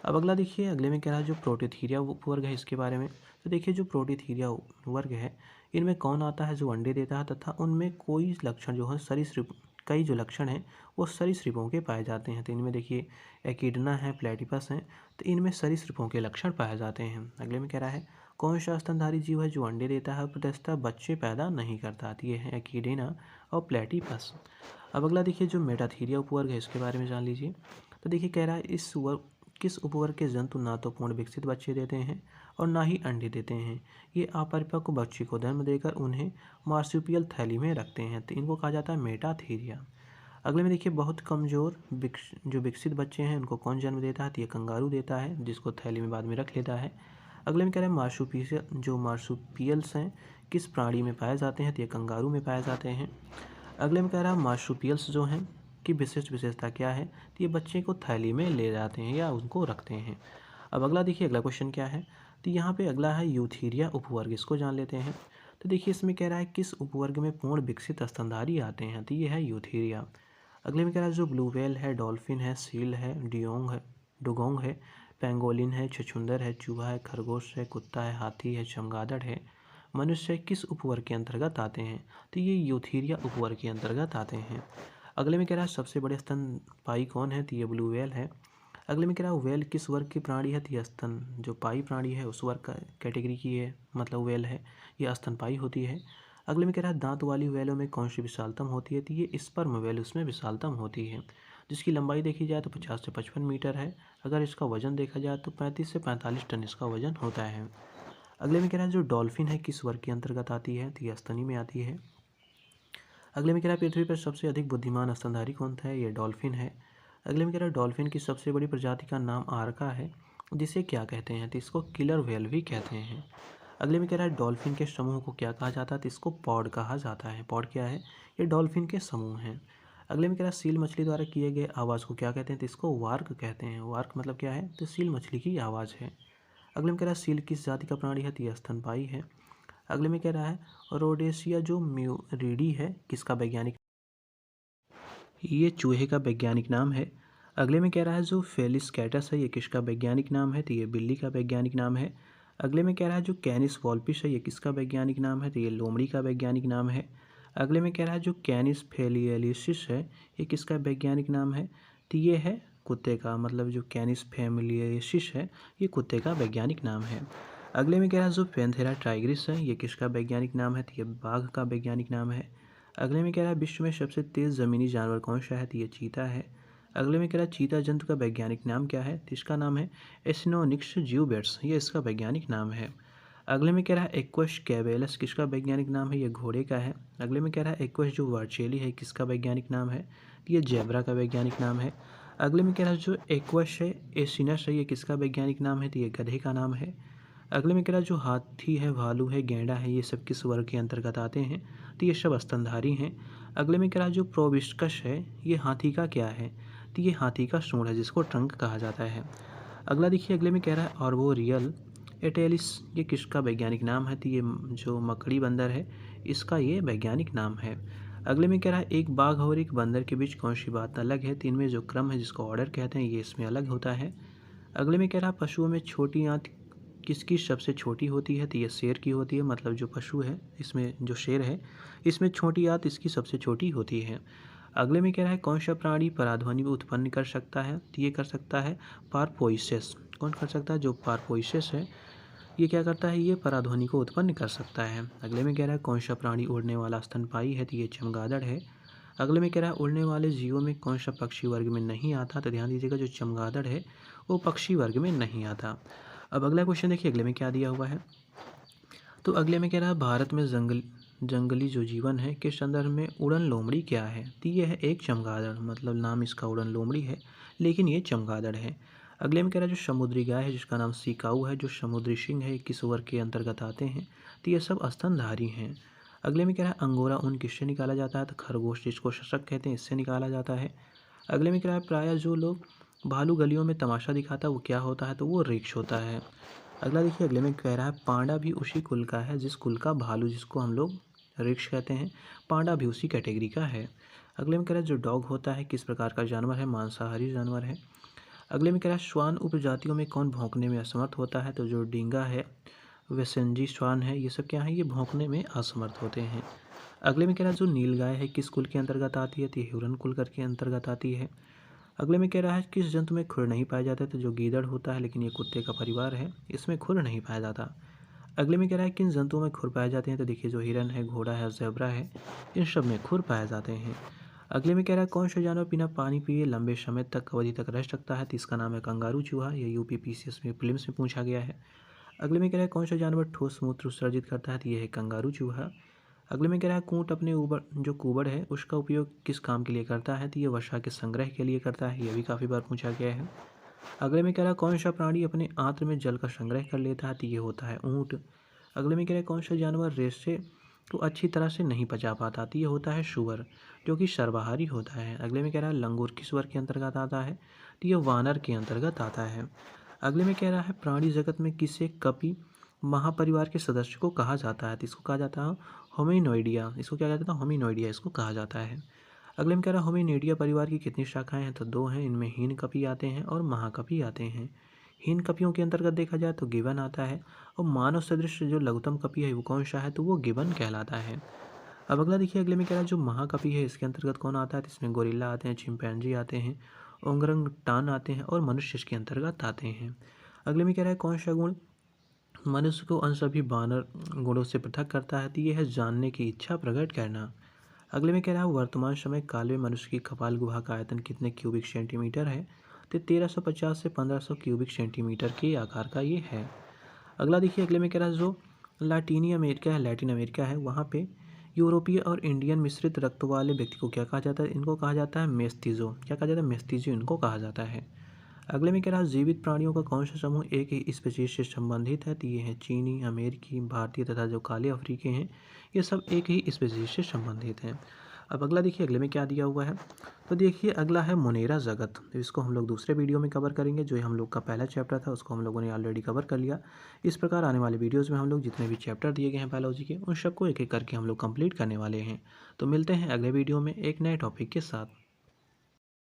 अब अगला देखिए, अगले में कह रहा है जो प्रोटोथीरिया उपवर्ग है इसके बारे में। तो देखिए, जो प्रोटोथीरिया वर्ग है इनमें कौन आता है, जो अंडे देता है तथा उनमें कोई लक्षण जो है सरीसृप, कई जो लक्षण हैं वो सरीसृपों के पाए जाते हैं। तो इनमें देखिए एकिडना है, प्लेटिपस हैं, तो इनमें सरीसृपों के लक्षण पाए जाते हैं। अगले में कह रहा है कौन सा स्तनधारी जीव है जो अंडे देता है तथा बच्चे पैदा नहीं करता, तो ये है एकिडेना और प्लेटिपस। अब अगला देखिए, जो मेटाथीरिया उपवर्ग है इसके बारे में जान लीजिए। तो देखिए, कह रहा है इस वर्ग किस उपवर्ग के जंतु ना तो पूर्ण विकसित बच्चे देते हैं और ना ही अंडे देते हैं। ये अपरिपक्व बच्चे को जन्म देकर उन्हें मार्supial थैली में रखते हैं, तो इनको कहा जाता है मेटाथीरिया। अगले में देखिए, बहुत कमज़ोर जो विकसित बच्चे हैं उनको कौन जन्म देता है, तो ये कंगारू देता है, जिसको थैली में बाद में रख लेता है। अगले में कह रहे हैं मार्supials हैं किस प्राणी में पाए जाते हैं, तो ये कंगारू में पाए जाते हैं। अगले में कह रहा है मार्supials जो हैं की विशेषता क्या है, तो ये बच्चे को थैली में ले जाते हैं या उनको रखते हैं। अब अगला देखिए, अगला क्वेश्चन क्या है, तो यहाँ पे अगला है यूथीरिया उपवर्ग, इसको जान लेते हैं। तो देखिए, इसमें कह रहा है किस उपवर्ग में पूर्ण विकसित स्तनधारी आते हैं, तो ये है यूथीरिया। अगले में कह रहा है जो ब्लू व्हेल है, डॉल्फिन है, सील है, डुगोंग है, पेंगोलिन है, छछूंदर है, चूहा है, खरगोश है, कुत्ता है, हाथी है, चमगादड़ है, मनुष्य किस उपवर्ग के अंतर्गत आते हैं, तो ये यूथीरिया उपवर्ग के अंतर्गत आते हैं। अगले में कह रहा है सबसे बड़े स्तनपायी कौन है, तो ये ब्लू व्हेल है। अगले में कह रहा है व्हेल किस वर्ग की प्राणी है, तो ये स्तन जो पाई प्राणी है उस वर्ग का कैटेगरी की है, मतलब व्हेल है, ये स्तनपायी होती है। अगले में कह रहा है दांत वाली व्हेलों में कौन सी विशालतम होती है, तो ये स्पर्म व्हेल उसमें विशालतम होती है, जिसकी लंबाई देखी जाए तो 50 से 55 मीटर है। अगर इसका वजन देखा जाए तो 35 से 45 टन इसका वजन होता है। अगले में कह रहा है जो डॉल्फिन है किस वर्ग के अंतर्गत आती है, तो ये स्तनी में आती है। अगले में कह रहा है पृथ्वी पर सबसे अधिक बुद्धिमान स्तनधारी कौन था, ये डॉल्फिन है। अगले में कह रहा है डॉल्फिन की सबसे बड़ी प्रजाति का नाम आर्का है, जिसे क्या कहते हैं, तो इसको किलर व्हेल भी कहते हैं। अगले में कह रहा है डॉल्फिन के समूह को क्या कहा जाता है, तो इसको पॉड कहा जाता है। पॉड क्या है, ये डॉल्फिन के समूह हैं। अगले में कह रहा है सील मछली द्वारा किए गए आवाज़ को क्या कहते हैं, तो इसको वार्क कहते हैं। वार्क मतलब क्या है, तो सील मछली की आवाज़ है। अगले में कह रहा है सील किस जाति का प्राणी है, तो यह स्तनपायी है। अगले में कह रहा है रोडेशिया जो म्यूरिडी है किसका वैज्ञानिक, ये चूहे का वैज्ञानिक नाम है। अगले में कह रहा है जो फेलिस कैटस है ये किसका वैज्ञानिक नाम है, तो ये बिल्ली का वैज्ञानिक नाम है। अगले में कह रहा है जो कैनिस वॉल्पिस है ये किसका वैज्ञानिक नाम है, तो ये लोमड़ी का वैज्ञानिक नाम है। अगले में कह रहा है जो कैनिस फेलियलिसिस है ये किसका वैज्ञानिक नाम है, तो ये है कुत्ते का, मतलब जो कैनिस फेलियलिसिस है ये कुत्ते का वैज्ञानिक नाम है। अगले में कह रहा है जो पैंथेरा टाइग्रिस है ये किसका वैज्ञानिक नाम है, तो ये बाघ का वैज्ञानिक नाम है। अगले में कह रहा है विश्व में सबसे तेज़ ज़मीनी जानवर कौन सा है, तो ये चीता है। अगले में कह रहा है चीता जंतु का वैज्ञानिक नाम क्या है, तो इसका नाम है एसिनोनिक्स ज्यूबेट्स, ये इसका वैज्ञानिक नाम है। अगले में कह रहा है एक्वस कैवेलस किसका वैज्ञानिक नाम है, ये घोड़े का है। अगले में कह रहा है एक्वस जो वर्चेली है किसका वैज्ञानिक नाम है, तो ये जेब्रा का वैज्ञानिक नाम है। अगले में कह रहा है जो एक्वस है एसिनस है ये किसका वैज्ञानिक नाम है, तो ये गधे का नाम है। अगले में कह रहा है जो हाथी है, भालू है, गैंडा है, ये सब किस वर्ग के अंतर्गत आते हैं, तो ये सब स्तनधारी हैं। अगले में कह रहा है जो प्रोबिस्कस है ये हाथी का क्या है, तो ये हाथी का सूंड है जिसको ट्रंक कहा जाता है। अगला देखिए, अगले में कह रहा है आर्बोरियल एटेलिस, ये किसका वैज्ञानिक नाम है? तो ये जो मकड़ी बंदर है इसका ये वैज्ञानिक नाम है। अगले में कह रहा है एक बाघ और एक बंदर के बीच कौन सी बात अलग है? तो इनमें जो क्रम है जिसको ऑर्डर कहते हैं ये इसमें अलग होता है। अगले में कह रहा है पशुओं में छोटी आंत किसकी सबसे छोटी होती है? तो ये शेर की होती है, मतलब जो पशु है इसमें जो शेर है इसमें छोटी आंत इसकी सबसे छोटी होती है। अगले में कह रहा है कौन सा प्राणी पराध्वनि उत्पन्न कर सकता है? तो ये कर सकता है पारपोइसेस। कौन कर सकता है? जो पारपोइसेस है ये क्या करता है? ये पराध्वनि को उत्पन्न कर सकता है। अगले में कह रहा है कौन सा प्राणी उड़ने वाला स्तनपायी है? तो ये चमगादड़ है। अगले में कह रहा है उड़ने वाले जीवों में कौन सा पक्षी वर्ग में नहीं आता? तो ध्यान दीजिएगा, जो चमगादड़ है वो पक्षी वर्ग में नहीं आता। अब अगला क्वेश्चन देखिए, अगले में क्या दिया हुआ है। तो अगले में कह रहा है भारत में जंगली जो जीवन है के संदर्भ में उड़न लोमड़ी क्या है? तो ये है एक चमगादड़, मतलब नाम इसका उड़न लोमड़ी है लेकिन ये चमगादड़ है। अगले में कह रहा है जो समुद्री गाय है जिसका नाम सिकाऊ है, जो समुद्री सिंह है किस वर्ग के अंतर्गत आते हैं? तो ये सब स्तनधारी हैं। अगले में कह रहा है अंगोरा ऊन किससे निकाला जाता है? तो खरगोश जिसको शशक कहते हैं इससे निकाला जाता है। अगले में कह रहा है प्रायः जो लोग भालू गलियों में तमाशा दिखाता है वो क्या होता है? तो वो रिक्श होता है। अगला देखिए, अगले में कह रहा है पांडा भी उसी कुल का है जिस कुल का भालू जिसको हम लोग रिक्श कहते हैं, पांडा भी उसी कैटेगरी का है। अगले में कह रहा है जो डॉग होता है किस प्रकार का जानवर है? मांसाहारी जानवर है। अगले में कह रहा है श्वान उपजातियों में कौन भौंकने में असमर्थ होता है? तो जो डींगा है, वेसेंजी श्वान है, ये सब क्या है? ये भौंकने में असमर्थ होते हैं। अगले में कह रहा है जो नीलगाय है किस कुल के अंतर्गत आती है? तो हिरन कुल कर के अंतर्गत आती है। अगले में कह रहा है किस जंतु में खुर नहीं पाया जाता? तो जो गीदड़ होता है, लेकिन ये कुत्ते का परिवार है इसमें खुर नहीं पाया जाता। अगले में कह रहा है किन जंतुओं में खुर पाए जाते हैं? तो देखिए जो हिरन है, घोड़ा है, ज़ेब्रा है, इन सब में खुर पाए जाते हैं। अगले में कह रहा है कौन सा जानवर बिना पानी पिए लंबे समय तक अवधि तक रह सकता है? तो इसका नाम है कंगारू चूहा। ये यूपीपीसीएस में प्रीलिम्स में पूछा गया है। अगले में कह रहा है कौन सा जानवर ठोस मूत्र उत्सर्जित करता है? तो ये है कंगारू चूहा। अगले में कह रहा है कूट अपने ऊपर जो कुबड़ है उसका उपयोग किस काम के लिए करता है? तो ये वर्षा के संग्रह के लिए करता है, ये भी काफ़ी बार पूछा गया है। अगले में कह रहा है कौन सा प्राणी अपने आंत्र में जल का संग्रह कर लेता है? तो ये होता है ऊँट। अगले में कह रहा है कौन सा जानवर रेशे को अच्छी तरह से नहीं पचा पाता? तो ये होता है शुअर, जो कि सर्वाहारी होता है। अगले में कह रहा है लंगूर किस वर्ग के अंतर्गत आता है? तो ये वानर के अंतर्गत आता है। अगले में कह रहा है प्राणी जगत में किसे कपि महापरिवार के सदस्य को कहा जाता है? तो इसको कहा जाता है होमिनोइडिया। इसको क्या कहता है? होमिनोइडिया इसको कहा जाता है। अगले में कह रहा है होमिनोइडिया परिवार की कितनी शाखाएं हैं? तो दो हैं, इनमें हीन कपि आते हैं और महाकपि आते हैं। हीन कपियों के अंतर्गत देखा जाए तो गिबन आता है, और मानव सदृश जो लघुतम कपि है वो कौन सा है? तो वो गिबन कहलाता है। अब अगला देखिए, अगले में कह रहा है जो महाकपि है इसके अंतर्गत कौन आता है? तो इसमें गोरिल्ला आते हैं, चिंपैंजी आते हैं, ओंगरंगटान आते हैं और मनुष्य इसके अंतर्गत आते हैं। अगले में कह रहा है कौन सा गुण मनुष्य को अन्य सभी बानर गुणों से पृथक करता है? तो ये है जानने की इच्छा प्रकट करना। अगले में कह रहा है वर्तमान समय काल में मनुष्य की कपाल गुहा का आयतन कितने क्यूबिक सेंटीमीटर है? तो 1350 से 1500 क्यूबिक सेंटीमीटर के आकार का ये है। अगला देखिए, अगले में कह रहा है जो लैटिन अमेरिका है वहाँ पे यूरोपीय और इंडियन मिश्रित रक्त वाले व्यक्ति को क्या कहा जाता है? इनको कहा जाता है मेस्तीजो। क्या कहा जाता है? मेस्तीजो इनको कहा जाता है। अगले में कह रहा है जीवित प्राणियों का कौन सा समूह एक ही स्पीशीज से संबंधित है? तो ये है चीनी, अमेरिकी, भारतीय तथा जो काले अफ्रीकी हैं ये सब एक ही स्पीशीज से संबंधित हैं। अब अगला देखिए, अगले में क्या दिया हुआ है। तो देखिए अगला है मोनेरा जगत। तो इसको हम लोग दूसरे वीडियो में कवर करेंगे। जो हम लोग का पहला चैप्टर था उसको हम लोगों ने ऑलरेडी कवर कर लिया। इस प्रकार आने वाले वीडियोज़ में हम लोग जितने भी चैप्टर दिए गए हैं बायोलॉजी के उन सबको एक एक करके हम लोग कंप्लीट करने वाले हैं। तो मिलते हैं अगले वीडियो में एक नए टॉपिक के साथ।